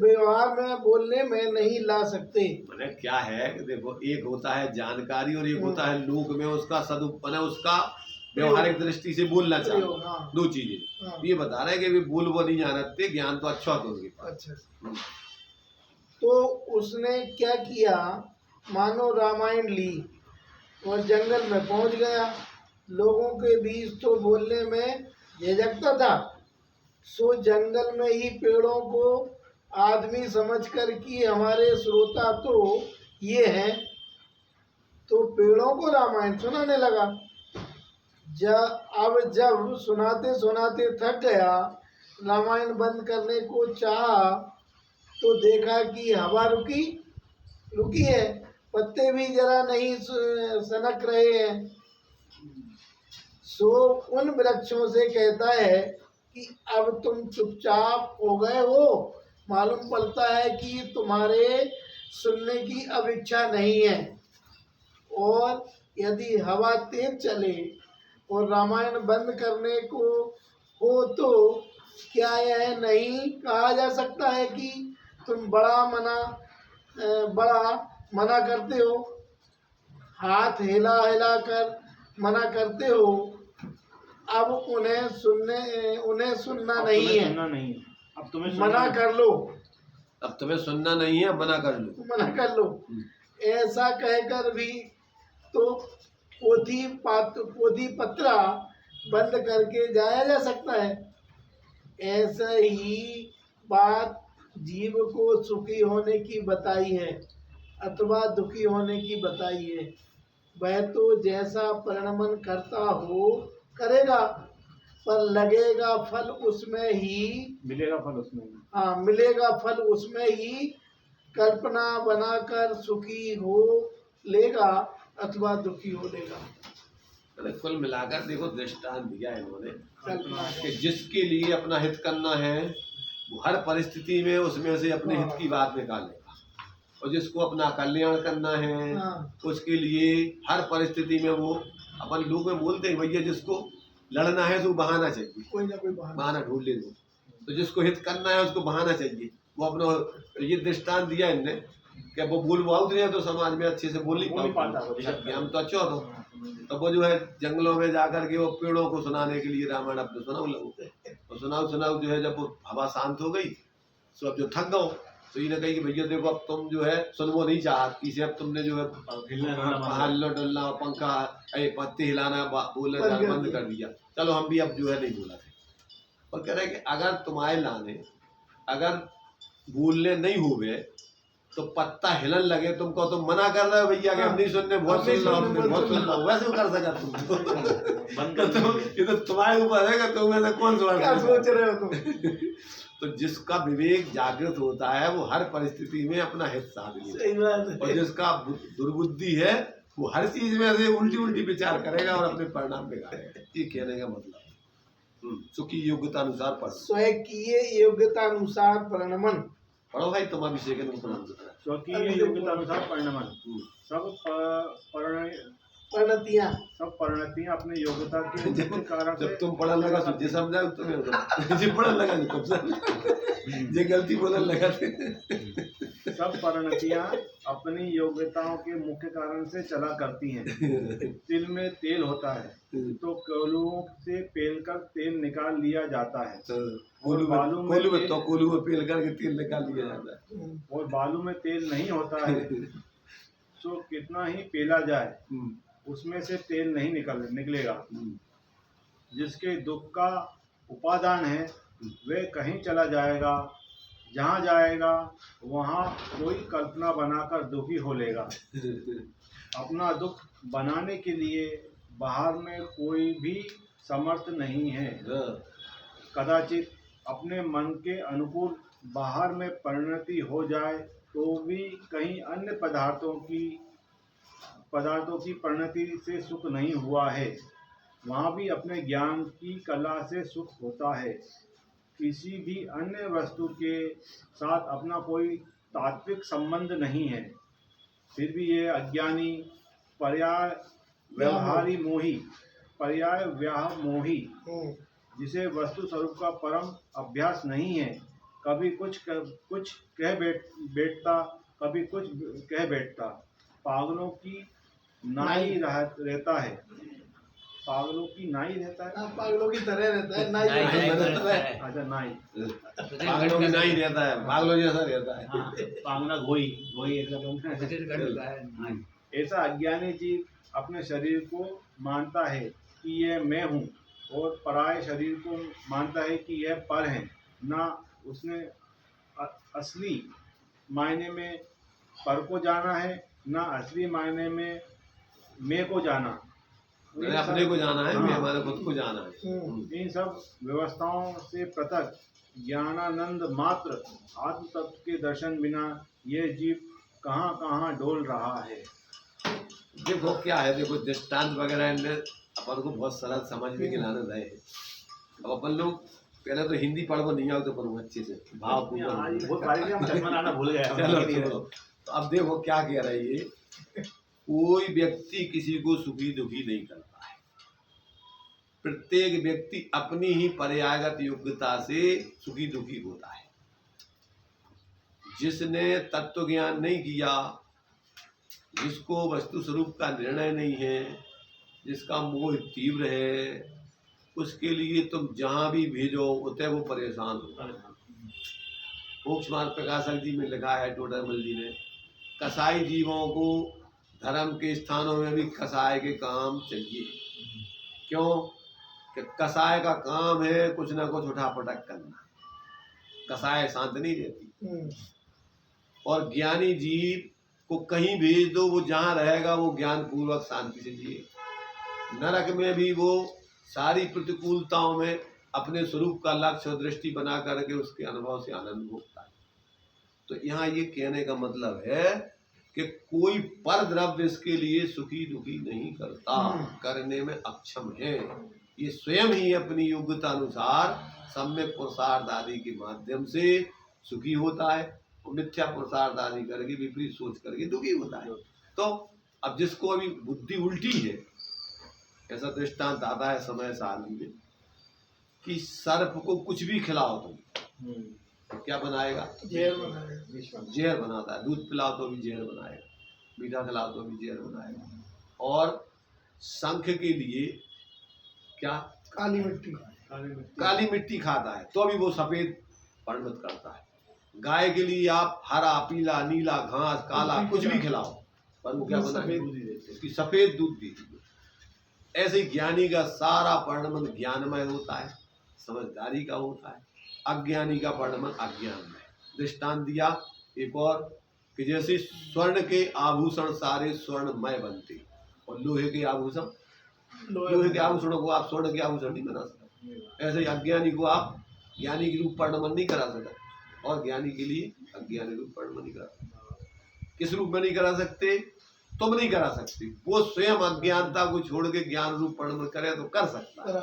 व्यवहार में बोलने में नहीं ला सकते। मैंने क्या है कि देखो, एक होता है जानकारी और एक होता है लोक में उसका उसका व्यवहारिक दृष्टि से बोलना चाहिए। दो चीजें ये बता रहे हैं कि बोल वो नहीं जानते, ज्ञान तो अच्छा होता उनके पास। अच्छा, तो उसने क्या किया, मानो रामायण ली और जंगल में पहुंच गया। लोगों के बीच तो बोलने में झिझकता था, सो जंगल में ही पेड़ों को आदमी समझकर कि हमारे श्रोता तो ये हैं, तो पेड़ों को रामायण सुनाने लगा। जब सुनाते सुनाते थक गया, रामायण बंद करने को चाहा तो देखा कि हवा रुकी है, पत्ते भी जरा नहीं सनक रहे हैं। सो उन वृक्षों से कहता है कि अब तुम चुपचाप हो गए हो, मालूम पड़ता है कि तुम्हारे सुनने की अब इच्छा नहीं है, और यदि हवा तेज चले और रामायण बंद करने को हो तो क्या यह नहीं कहा जा सकता है कि तुम बड़ा मना करते हो, हाथ हिला हिला कर मना करते हो। अब उन्हें सुनना नहीं है, अब तुम्हें मना कर लो, अब तुम्हें सुनना नहीं है, मना कर लो। ऐसा कहकर भी तो पोथी पत्रा बंद करके जाया जा सकता है। ऐसा ही बात जीव को सुखी होने की बताई है अथवा दुखी होने की बताई है। वह तो जैसा परिणमन करता हो करेगा, पर लगेगा फल उसमें ही, मिलेगा फल उसमें ही। हाँ, मिलेगा फल उसमें ही। कल्पना बनाकर सुखी हो लेगा अथवा दुखी हो लेगा। कुल मिलाकर देखो दृष्टांत दिया इन्होंने कि जिसके लिए अपना हित करना है वो हर परिस्थिति में उसमें से अपने हित की बात निकालेगा, और जिसको अपना कल्याण करना है उसके लिए हर परिस्थिति में वो अपन लोग में बोलते हैं भैया जिसको लड़ना है तो बहाना चाहिए, कोई ना कोई बहाना। बहाना ढूंढ ले दो, तो जिसको हित करना है उसको बहाना चाहिए। वो अपना तो ये दृष्टांत दिया इनने कि वो बोल बहुत नहीं है तो समाज में अच्छे से बोल नहीं पाता, ज्ञान तो अच्छा हो तो वो जो है जंगलों में जाकर के वो पेड़ों को सुनाने के लिए रामायण अपने सुनाओ लगो, तो सुनाओ जो है जब वो हवा शांत हो गई तो अब जो थक गओ तो ये कही कि भैया देखो अब तुम जो है सुनवो नहीं चाहती से, अब तुमने जो है हिलना डुलना पंखा पत्ते हिलाना बोलना बंद कर दिया, चलो हम भी अब जो है नहीं बोला थे। और कह रहे कि अगर तुम्हारे लाने अगर बोलने नहीं हुए तो पत्ता हिलन लगे तुमको, तुम मना कर रहे हो भैया कि हम नहीं सुनने, बहुत सुन लो हमने, बहुत सुन लो, वैसे कर सका तुम ये तो तुम्हारे ऊपर है कि तुम ऐसा कौन सोच रहे हो तुम। तो जिसका विवेक जागृत होता है वो हर परिस्थिति में अपना हित साध लेगा, और जिसका दुर्बुद्धि है वो हर चीज में ऐसे उल्टी विचार करेगा और अपने परिणाम बिगाड़ेगा। ये कहने का मतलब सुखी योग्यता अनुसार पढ़, स्वकीय योग्यता अनुसार परिणमन पढ़ो भाई, तुम अभिषेक स्वकीय योग्यता अनुसार परिणमन। सब परिणतियां अपने योग्यता के कारण से। जब तुम पढ़ने लगा तुझे समझाओ, तुम्हें जे पढ़ने लगा जे गलती बोलने लगा सब परिणतियां अपनी योग्यताओं के मुख्य कारण से चला करती हैं। तिल में तेल होता है तो कोलुओं से पेलकर तेल निकाल लिया जाता है, कोलू में पेल करके तेल निकाल लिया जाता है, और बालू में तेल नहीं होता है तो कितना ही पेला जाए उसमें से तेल नहीं निकलेगा। जिसके दुख का उपादान है वह कहीं चला जाएगा, जहाँ जाएगा वहाँ कोई कल्पना बनाकर दुखी हो लेगा। अपना दुख बनाने के लिए बाहर में कोई भी समर्थ नहीं है। कदाचित अपने मन के अनुकूल बाहर में परिणति हो जाए तो भी कहीं अन्य पदार्थों की परिणति से सुख नहीं हुआ है, वहाँ भी अपने ज्ञान की कला से सुख होता है। किसी भी अन्य वस्तु के साथ अपना कोई तात्विक संबंध नहीं है, फिर भी ये अज्ञानी पर्याय व्याह मोही जिसे वस्तु स्वरूप का परम अभ्यास नहीं है, कभी कुछ कह बैठता कभी कुछ कह बैठता, पागलों की नाई रहता है। पागलों की नाई रहता है, पागलों की तरह रहता है, नाई अच्छा नाई पागलों की नाई रहता है, पागलों जैसा रहता है, पागना गोई ऐसा अज्ञानी जीव अपने शरीर को मानता है कि यह मैं हूँ और पराये शरीर को मानता है कि यह पर है। ना उसने असली मायने में पर को जाना है, ना असली मायने में मैं को जाना, अपने को जाना है, मैं हमारे खुद को जाना है। इन सब व्यवस्थाओं से पृथक ज्ञानानंद मात्र आत्म तत्व के दर्शन बिना यह जीव कहाँ कहाँ डोल रहा है। देखो क्या है, देखो दृष्टांत वगैरह इनमें अपन को बहुत सरल समझ में गिलाने रहे हैं। अब अपन लोग पहले तो हिंदी पढ़ो नहीं आओ तो पढ़ो अच्छे से भाव भूल गए। तो अब देखो क्या कह रही है, कोई व्यक्ति किसी को सुखी दुखी नहीं करता है, प्रत्येक व्यक्ति अपनी ही पर्यायगत योग्यता से सुखी दुखी होता है। जिसने तत्व ज्ञान नहीं किया, जिसको वस्तु स्वरूप का निर्णय नहीं है, जिसका मोह तीव्र है, उसके लिए तुम जहाँ भी भेजो उतने वो परेशान होगा। मोक्ष मार्ग प्रकाशक जी में लिखा है टोडरमल जी ने, कसाई जीवों को धर्म के स्थानों में भी कसाई के काम चाहिए। क्यों कि कसाई का काम है कुछ ना कुछ उठापटक करना, कसाई शांत नहीं रहती। और ज्ञानी जीव को कहीं भेज दो, वो जहाँ रहेगा वो ज्ञान पूर्वक शांति से जिए। नरक में भी वो सारी प्रतिकूलताओं में अपने स्वरूप का लक्ष्य और दृष्टि बना करके उसके अनुभव से आनंद भोगता है। तो यहाँ ये कहने का मतलब है कि कोई पर द्रव्य इसके लिए सुखी दुखी नहीं करता, करने में अक्षम है। ये स्वयं ही अपनी योग्यता अनुसार सम्यक पुरुषार्थ आदि के माध्यम से सुखी होता है, और मिथ्या पुरुषार्थ आदि करके विपरीत सोच करके दुखी होता है। तो अब जिसको अभी बुद्धि उल्टी है ऐसा दृष्टांत आता है समय सारणी में कि सर्प को कुछ भी खिलाओ तुम तो क्या बनाएगा? जहर बनाएगा। जहर बनाता है। दूध पिलाओ तो भी जहर बनाएगा, मीठा खिलाओ तो भी जहर बनाएगा। और शंख के लिए क्या? काली मिट्टी। काली मिट्टी खाता है तो भी वो सफेद परिणत करता है। गाय के लिए आप हरा, पीला, नीला, घास, काला कुछ भी खिलाओ पर वो क्या बनाएगी? उसकी सफेद दूध देती है। ऐसे ही ज्ञानी का सारा परिणमन ज्ञानमय होता है, समझदारी का होता है। अज्ञानी का परिणमन अज्ञानमय। दृष्टांत दिया एक और कि जैसे स्वर्ण के आभूषण सारे स्वर्णमय बनते और लोहे के आभूषण, लोहे के आभूषणों को आप स्वर्ण के आभूषण नहीं बना सकते। ऐसे ही अज्ञानी को आप ज्ञानी के रूप परिणमन नहीं करा सकते और ज्ञानी के लिए अज्ञानी रूप परिणमन नहीं करा सकते। किस रूप में नहीं करा सकते? तुम नहीं करा सकते, वो स्वयं अज्ञानता को छोड़ के ज्ञान रूप परिणमन करे तो कर सकता है।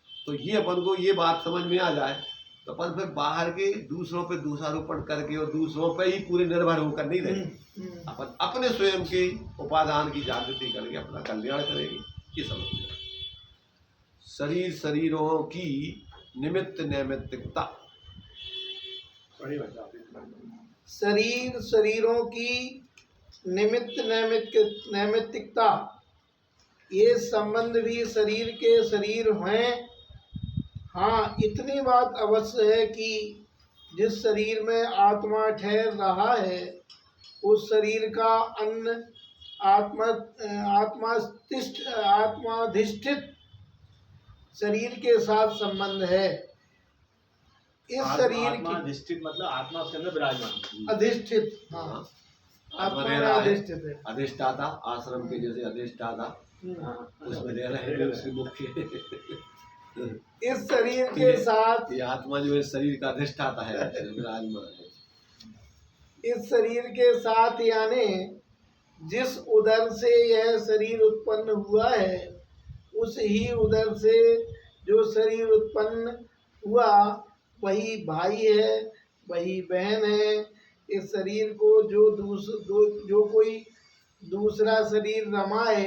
तो ये अपन को ये बात समझ में आ जाए तो अपन फिर बाहर के दूसरों पे दोषारोपण करके और दूसरों पे ही पूरे निर्भर होकर नहीं रहेंगे। अपन अपने स्वयं के उपादान की जागृति करके अपना कल्याण करेंगे। ये समझ। शरीर शरीरों की निमित्त नैमित्तिकता। शरीर शरीरों की निमित्त नैमित्तिकता, ये संबंध भी शरीर के शरीर हैं। हाँ, इतनी बात अवश्य है कि जिस शरीर में आत्मा ठहर रहा है उस शरीर का अन्य आत्माधिष्ठित शरीर के साथ संबंध है। इस शरीर की अधिष्ठित मतलब आत्मा उसके अंदर विराजमान, अधिष्ठित। हाँ, आत्मा में अधिष्ठित है। अधिष्ठाता आश्रम के जैसे अधिष्ठाता उसमें रह रहे हैं उसके मुख्य। इस शरीर के साथ ये आत्मा जो है शरीर का अधिष्ठाता है, विराजमान है। इस शरीर के साथ यानी जिस उदर से यह शरीर उत्पन्न हुआ है उस ही उदर से जो शरीर उत्पन्न हुआ वही भाई है, वही बहन है। इस शरीर को जो कोई दूसरा शरीर रमाए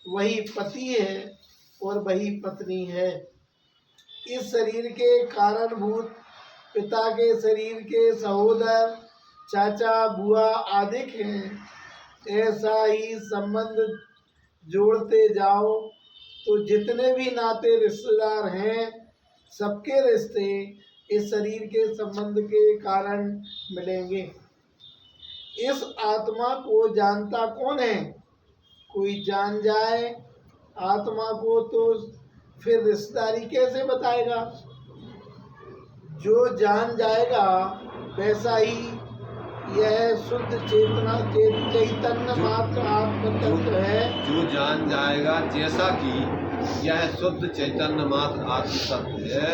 वही पति है और वही पत्नी है। इस शरीर के कारणभूत पिता के शरीर के सहोदर, चाचा, बुआ आदि हैं। ऐसा ही संबंध जोड़ते जाओ तो जितने भी नाते रिश्तेदार हैं सबके रिश्ते इस शरीर के संबंध के कारण मिलेंगे। इस आत्मा को जानता कौन है? कोई जान जाए आत्मा को तो फिर रिश्तेदारी कैसे बताएगा? जो जान जाएगा वैसा ही यह शुद्ध चेतना चैतन्य मात्र आत्म तत्व है। जो जान जाएगा जैसा कि यह शुद्ध चैतन्य मात्र आत्म तत्व है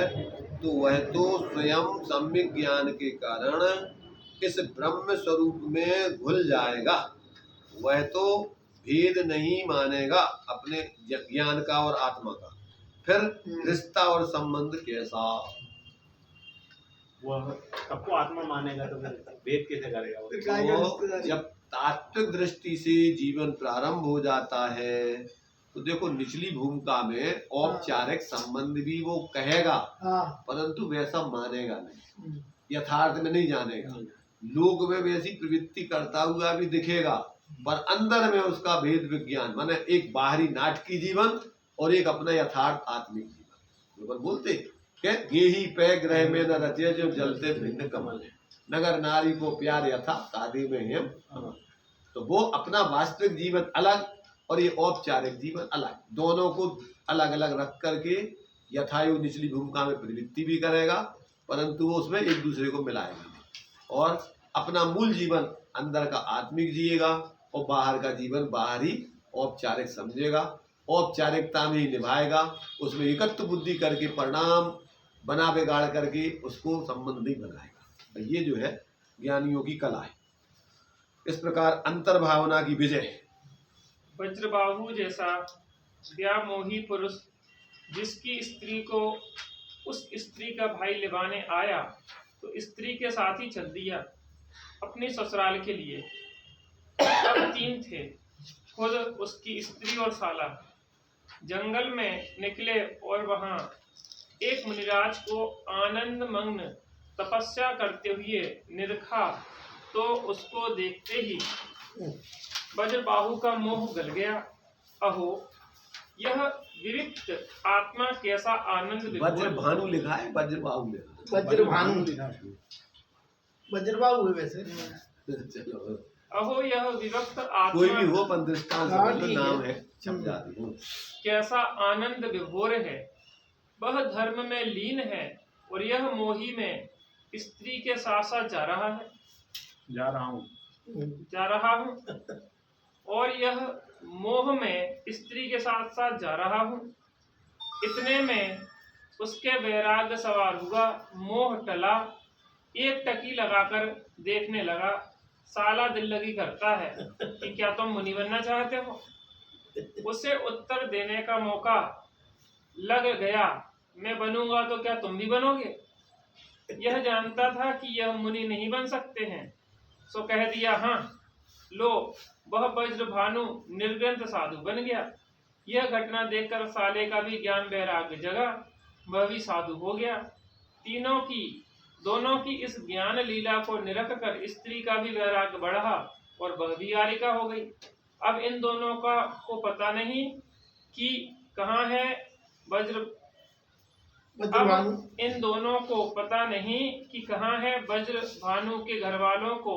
तो वह तो स्वयं सम्यक ज्ञान के कारण इस ब्रह्म स्वरूप में घुल जाएगा। वह तो भेद नहीं मानेगा अपने ज्ञान का और आत्मा का। फिर रिश्ता और संबंध कैसा? वह सबको आत्मा मानेगा तो भेद कैसे करेगा? तो जब तात्विक दृष्टि से जीवन प्रारंभ हो जाता है तो देखो निचली भूमिका में औपचारिक संबंध भी वो कहेगा परंतु वैसा मानेगा नहीं, यथार्थ में नहीं जानेगा। लोक में वैसी प्रवृत्ति करता हुआ भी दिखेगा पर अंदर में उसका भेद विज्ञान माने एक बाहरी नाटकीय जीवन और एक अपना यथार्थ आत्मिक जीवन। बोलते ये ही पै ग्रह में न रचे जो जलते भिन्न कमल है, नगर नारी को प्यार यथा शादी में है। तो वो अपना वास्तविक जीवन अलग और ये औपचारिक जीवन अलग, दोनों को अलग अलग रख करके यथायु निचली भूमिका में प्रवृत्ति भी करेगा परंतु वो उसमें एक दूसरे को मिलाएगा और अपना मूल जीवन अंदर का आत्मिक जिएगा और बाहर का जीवन बाहरी औपचारिक समझेगा, औपचारिकता में ही निभाएगा, उसमें एकत्व बुद्धि करके परिणाम बना बिगाड़ करके उसको संबंध नहीं बनाएगा। ये जो है ज्ञानियों की कला है। इस प्रकार अंतर्भावना की विजय। वज्रबाहु जैसा व्यामोही पुरुष जिसकी स्त्री को उस स्त्री का भाई लिवाने आया तो स्त्री के साथ ही चल दिया अपने ससुराल के लिए। अब 3 थे, खुद उसकी स्त्री और साला जंगल में निकले और वहां एक मुनिराज को आनंद मग्न तपस्या करते हुए निरखा, तो उसको देखते ही वज्रबाहु का मोह गल गया। अहो, यह विविक्त आत्मा कैसा आनंद विभोर वज्र भानु लिखा है, वज्र बाहु लिखा वज्रभानु वज्रबाहु है वैसे। है। चलो अहो, यह विविक्त कोई भी आत्मा हो पर दृष्टांत हाँ, समझ लो, ठीक है। नाम है छप जाती हूँ। कैसा आनंद विभोर है। वह धर्म में लीन है और यह मोही में स्त्री के साथ साथ जा रहा है, जा रहा हूँ। जा रहा हूँ, और यह मोह में स्त्री के साथ साथ जा रहा हूँ। इतने में उसके वैराग्य सवार हुआ, मोह टला, एक टकी लगाकर देखने लगा। साला दिल लगी करता है कि क्या तुम मुनि बनना चाहते हो। उसे उत्तर देने का मौका लग गया, मैं बनूंगा तो क्या तुम भी बनोगे। यह जानता था कि यह मुनि नहीं बन सकते हैं, सो कह दिया हाँ। लो, वह वज्रभानु निर्ग्रंथ साधु बन गया। यह घटना देखकर साले का भी ज्ञान वैराग्य जगा, वह भी साधु हो गया। दोनों की इस ज्ञान लीला को निरख कर स्त्री का भी वैराग्य बढ़ा और वह भी यारिका हो गई। अब इन दोनों को पता नहीं कि कहाँ है वज्रभानु अब इन दोनों को पता नहीं कि कहाँ है वज्रभानु के घर वालों को,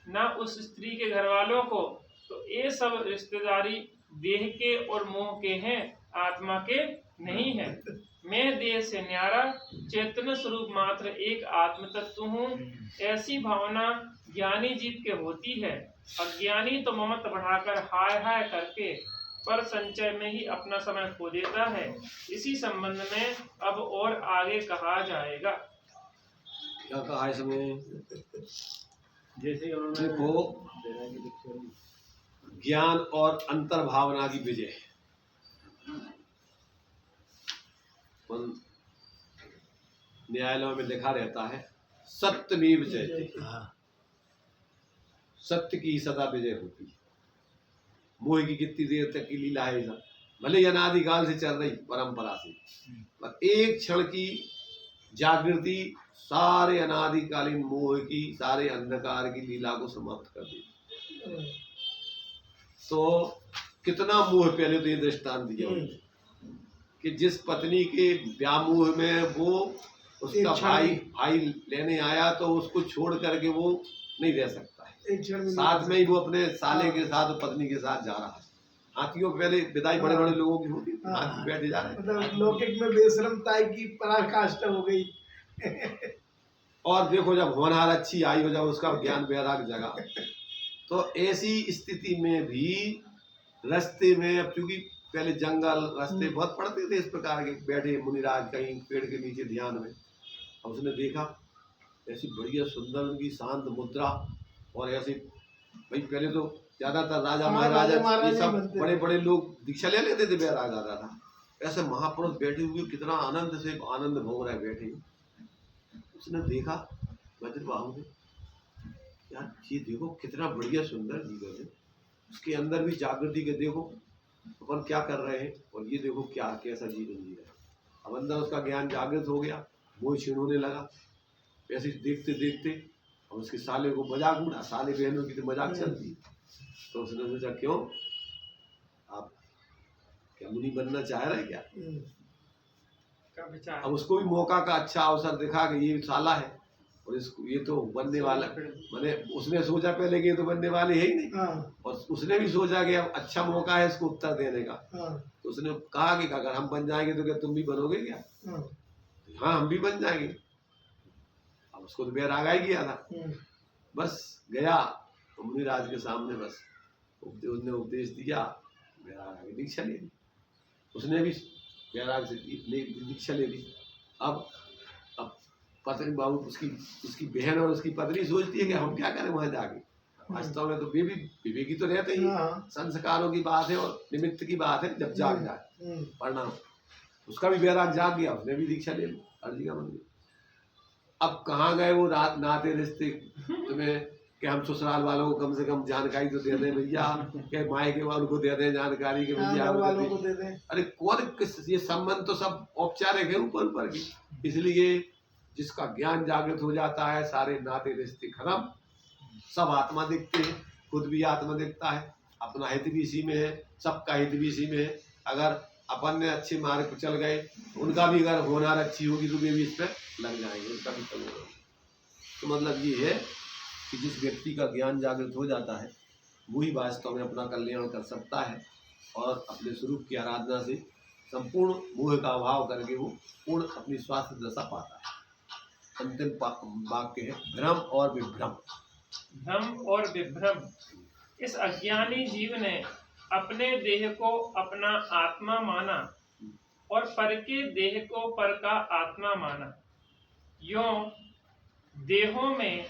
न उस स्त्री के घर वालों को। तो ये सब रिश्तेदारी देह के और मोह के हैं, आत्मा के नहीं है। मैं देह से न्यारा चैतन्य स्वरूप मात्र एक आत्म तत्व हूँ। ऐसी भावना ज्ञानी जीव के होती है। अज्ञानी तो ममत्व बढ़ाकर हाय हाय करके पर संचय में ही अपना समय खो देता है। इसी संबंध में अब और आगे कहा जाएगा। क्या कहा है इसमें? जैसे उन्होंने देखो, ज्ञान और अंतर भावना की विजय। न्यायालयों में लिखा रहता है सत्यमेव जयते, सत्य की सदा विजय होती है। मोह की कितनी देर तक की लीला है, भले अनादिकाल से चल रही परंपरा से, पर एक क्षण की जागृति सारे अनादिकालीन मोह की, सारे अंधकार की लीला को समाप्त कर देती। तो कितना मोह, पहले तो ये दृष्टांत दिया कि जिस पत्नी के व्यामोह में वो उसका भाई लेने आया, तो उसको छोड़ करके वो नहीं रह सकता है, साथ में ही वो अपने साले के साथ, पत्नी के साथ जा रहा है। हाथियों पहले विदाई बड़े बड़े लोगों की होती है, हाथी बैठे जा रहे हैं, मतलब लौकिक में बेशरमताई की पराकाष्ठा हो गई। और देखो जब होनहार अच्छी आई हो, जब उसका ज्ञान वैराग्य जगा, तो ऐसी स्थिति में भी रास्ते में, अब चूंकि पहले जंगल रास्ते बहुत पड़ते थे इस प्रकार के, बैठे मुनिराज कहीं पेड़ के नीचे ध्यान में, और उसने देखा ऐसी बढ़िया सुंदर उनकी शांत मुद्रा, और ऐसे भाई पहले तो ज्यादातर राजा महाराजा ये सब बड़े बड़े लोग दीक्षा ले लेते थे, वैराग आता था। ऐसे महापुरुष बैठे हुए कितना आनंद से आनंद भोग रहे बैठे। उसने देखा वज्रबाहु ने, यार ये देखो कितना बढ़िया सुंदर जीवन है, उसके अंदर भी जागृति के देखो अपन क्या कर रहे हैं, और ये देखो क्या कैसा जीवन जी रहा है। अब अंदर उसका ज्ञान जागृत हो गया, मोह क्षीण होने लगा। ऐसे देखते देखते और उसके साले को मजाक उड़ा, साले बहनों की तो मजाक चलती। तो उसने सोचा क्यों, आप क्या मुनि बनना चाह रहे क्या? का विचार। अब उसको भी मौका का अच्छा अवसर दिखा कि ये साला है और इसको ये तो बनने वाला, मैंने उसने सोचा पहले कि ये तो बनने वाले है ही नहीं, और उसने भी सोचा कि अब अच्छा मौका है इसको उत्तर देने का। तो उसने कहा कि अगर हम बन जाएंगे तो क्या तुम भी बनोगे क्या? हाँ हम भी बन जाएंगे। अब उसको तो वैराग ही गया था, बस गया तो मुनिराज के सामने बस उसने उपदेश दिया, वैराग दीक्षा ले ली। उसने भी वैराग से दीक्षा ले ली। अब पत्नी बाबू उसकी बहन और उसकी पत्नी सोचती है कि हम क्या करें वहां जाके। वास्तव में तो वे भी विवेकी तो रहते ही, संस्कारों की बात है और निमित्त की बात है, जब जाग जाए परिणाम। उसका भी वैराग जाग गया, उसने भी दीक्षा ले ली, अर्जी का बन गया। अब कहाँ गए वो नाते रिश्ते, तुम्हें कि हम ससुराल वालों को कम से कम जानकारी तो दे दें भैया, कि मायके वालों को दे दें जानकारी कि भैया घर वालों को दे दें। अरे कौन किस, ये संबंध तो सब औपचारिक है ऊपर ऊपर की। इसलिए जिसका ज्ञान जागृत हो जाता है सारे नाते रिश्ते खत्म, सब आत्मा दिखते हैं, खुद भी आत्मा दिखता है, अपना हित भी इसी में है, सबका हित भी इसी में है। अगर अपन ने अच्छे मार्ग पर चल गए, उनका भी अगर होनार अच्छी होगी तो वे भी इस पर लग जाएंगे, उनका भी चल होगा। तो मतलब ये है कि जिस व्यक्ति का ज्ञान जागृत हो जाता है वही वास्तव में अपना कल्याण कर सकता है और अपने स्वरूप की आराधना से संपूर्ण मोह का अभाव करके वो पूर्ण अपनी स्वास्थ्य दशा पाता है। अंतिम वाक्य है भ्रम और विभ्रम। भ्रम और विभ्रम। इस अज्ञानी जीव ने अपने देह को अपना आत्मा माना और पर के देह को पर का आत्मा माना। यों देहों में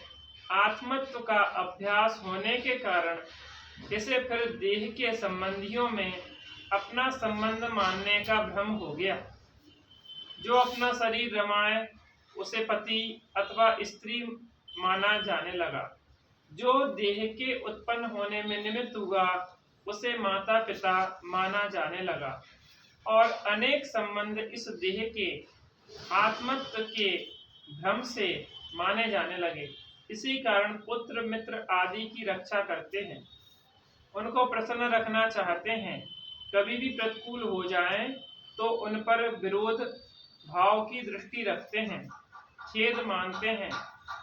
आत्मत्व का अभ्यास होने के कारण इसे फिर देह के संबंधियों में अपना संबंध मानने का भ्रम हो गया। जो अपना शरीर रमाए उसे पति अथवा स्त्री माना जाने लगा। जो देह के उत्पन्न होने में निमित्त हुआ उसे माता पिता माना जाने लगा और अनेक संबंध इस देह के आत्मत्व के भ्रम से माने जाने लगे। इसी कारण पुत्र मित्र आदि की रक्षा करते हैं, उनको प्रसन्न रखना चाहते हैं, कभी भी प्रतिकूल हो जाएं तो उन पर विरोध भाव की दृष्टि रखते हैं, खेद मानते हैं।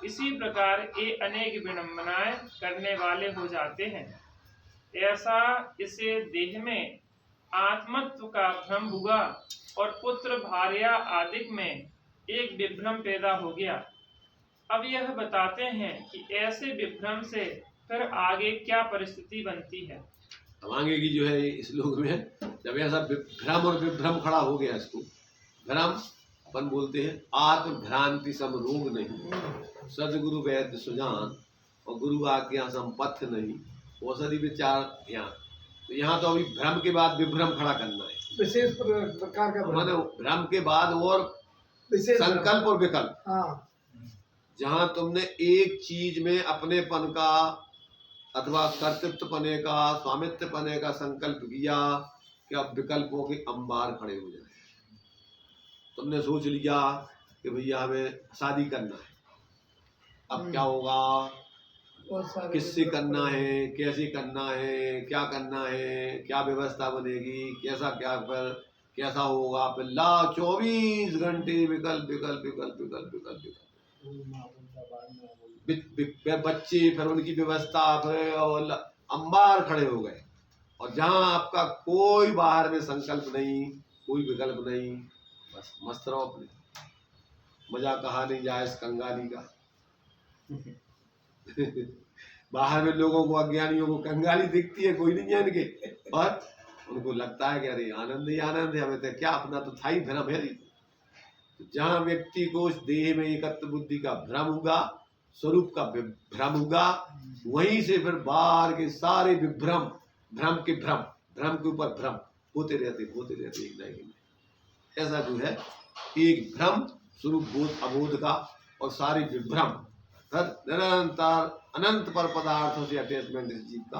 इसी प्रकार ये अनेक विडंबनाएं करने वाले हो जाते हैं। ऐसा इसे देह में आत्मत्व का भ्रम हुआ और पुत्र भार्या आदि में एक विभ्रम पैदा हो गया। अब यह बताते हैं कि ऐसे विभ्रम से फिर आगे क्या परिस्थिति बनती है। अब आगे की जो है इस श्लोक में, जब ऐसा भ्रम और विभ्रम खड़ा हो गया, इसको भ्रम अपन बोलते हैं आत्म भ्रांति सम रोग नहीं, सदगुरु वैद्य सुजान और गुरु आज्ञा संपथ नहीं, औषधि विचार ध्यान। तो यहाँ तो अभी भ्रम के बाद विभ्रम खड़ा करना है, विशेष प्रकार का भ्रम। माने भ्रम के बाद और विशेष संकल्प और विकल्प। हाँ, जहाँ तुमने एक चीज में अपनेपन का अथवा कर्तृत्व पने का स्वामित्व पने का संकल्प किया कि अब विकल्पों के अंबार खड़े हो जाए। तुमने सोच लिया कि भैया हमें शादी करना है, अब क्या होगा, बहुत सारे किससे करना है, कैसे करना है, क्या करना है, क्या व्यवस्था बनेगी, कैसा क्या पर कैसा होगा, फिर ला 24 घंटे विकल्प विकल्प विकल्प विकल्प विकल्प विकल्प, बच्चे, फिर उनकी व्यवस्था, फिर और अंबार खड़े हो गए। और जहाँ आपका कोई बाहर में संकल्प नहीं, कोई विकल्प नहीं, बस मस्त रहो अपने, मजा कहा नहीं जाए इस कंगाली का। बाहर में लोगों को, अज्ञानियों को कंगाली दिखती है, कोई नहीं है इनके, और उनको लगता है कि अरे आनंद ही आनंद है, हमें तो क्या, अपना तो था ही भ्रम है। तो जहाँ व्यक्ति को उस देह में एकत्व बुद्धि का भ्रम होगा, स्वरूप का भ्रम होगा, वहीं से फिर बाहर के सारे विभ्रम, भ्रम के ऊपर भ्रम होते रहते एक ना एक। ऐसा जो है एक भ्रम स्वरूप बोध अबोध का और सारे विभ्रम निरंतर अनंत पर पदार्थों से अटैचमेंट इस जीव का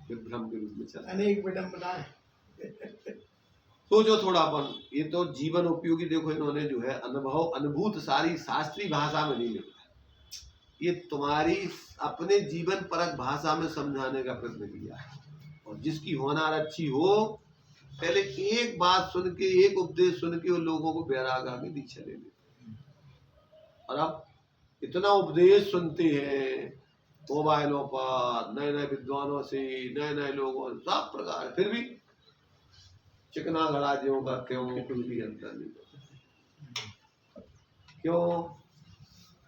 विभ्रम के रूप में चला। अनेक विडंबनाएं। सोचो थोड़ा अपन, ये तो जीवन उपयोगी, देखो इन्होंने जो है अनुभव अनुभूत सारी शास्त्रीय भाषा में नहीं लिखा, ये तुम्हारी अपने जीवन परक भाषा में समझाने का प्रयत्न किया है। और जिसकी होनार अच्छी हो, पहले एक बात सुन के, एक उपदेश सुन के उन लोगों को बैराग आगे दीक्षा ले लेते। और अब इतना उपदेश सुनते हैं मोबाइलों पर, नए नए विद्वानों से, नए नए लोगों, सब प्रकार, फिर भी चिकना गड़ाजियों का क्यों कुछ भी अंतर नहीं करता। क्यों?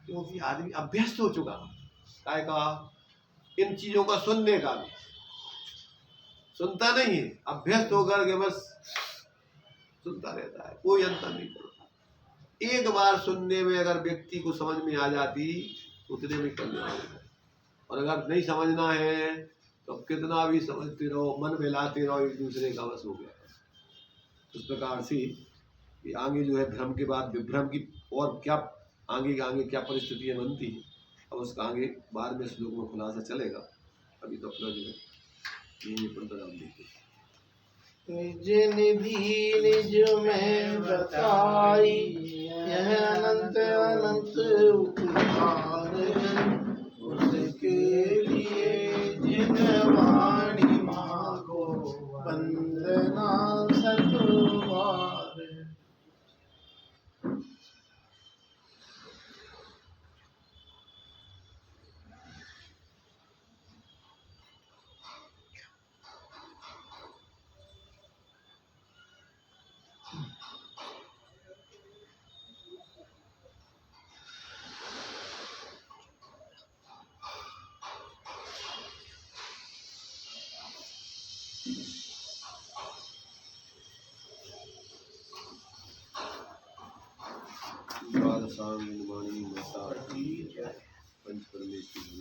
क्योंकि आदमी अभ्यस्त हो चुका, काय का इन चीजों का सुनने का भी सुनता नहीं है, अभ्यस्त होकर के बस सुनता रहता है, कोई अंतर नहीं करता। एक बार सुनने में अगर व्यक्ति को समझ में आ जाती तो उतने में कल्याण है। और अगर नहीं समझना है तो कितना भी समझते रहो, मन मिलाते रहो, एक दूसरे का बस हो गया। उस प्रकार से कि आगे जो है भ्रम के बाद विभ्रम की और क्या आगे क्या परिस्थितियां बनती हैं, अब उसका आगे बाद में श्लोक में खुलासा चलेगा, अभी तो अपना जो है यही निपुण प्रदान देखिए। निज निधि निज में बताई, यह अनंत अनंत उपकार है, उसके लिए जिन वाणी मांगो वंदना सतबार। द्वादशांगुणी मसा पंच परमेश्वरी।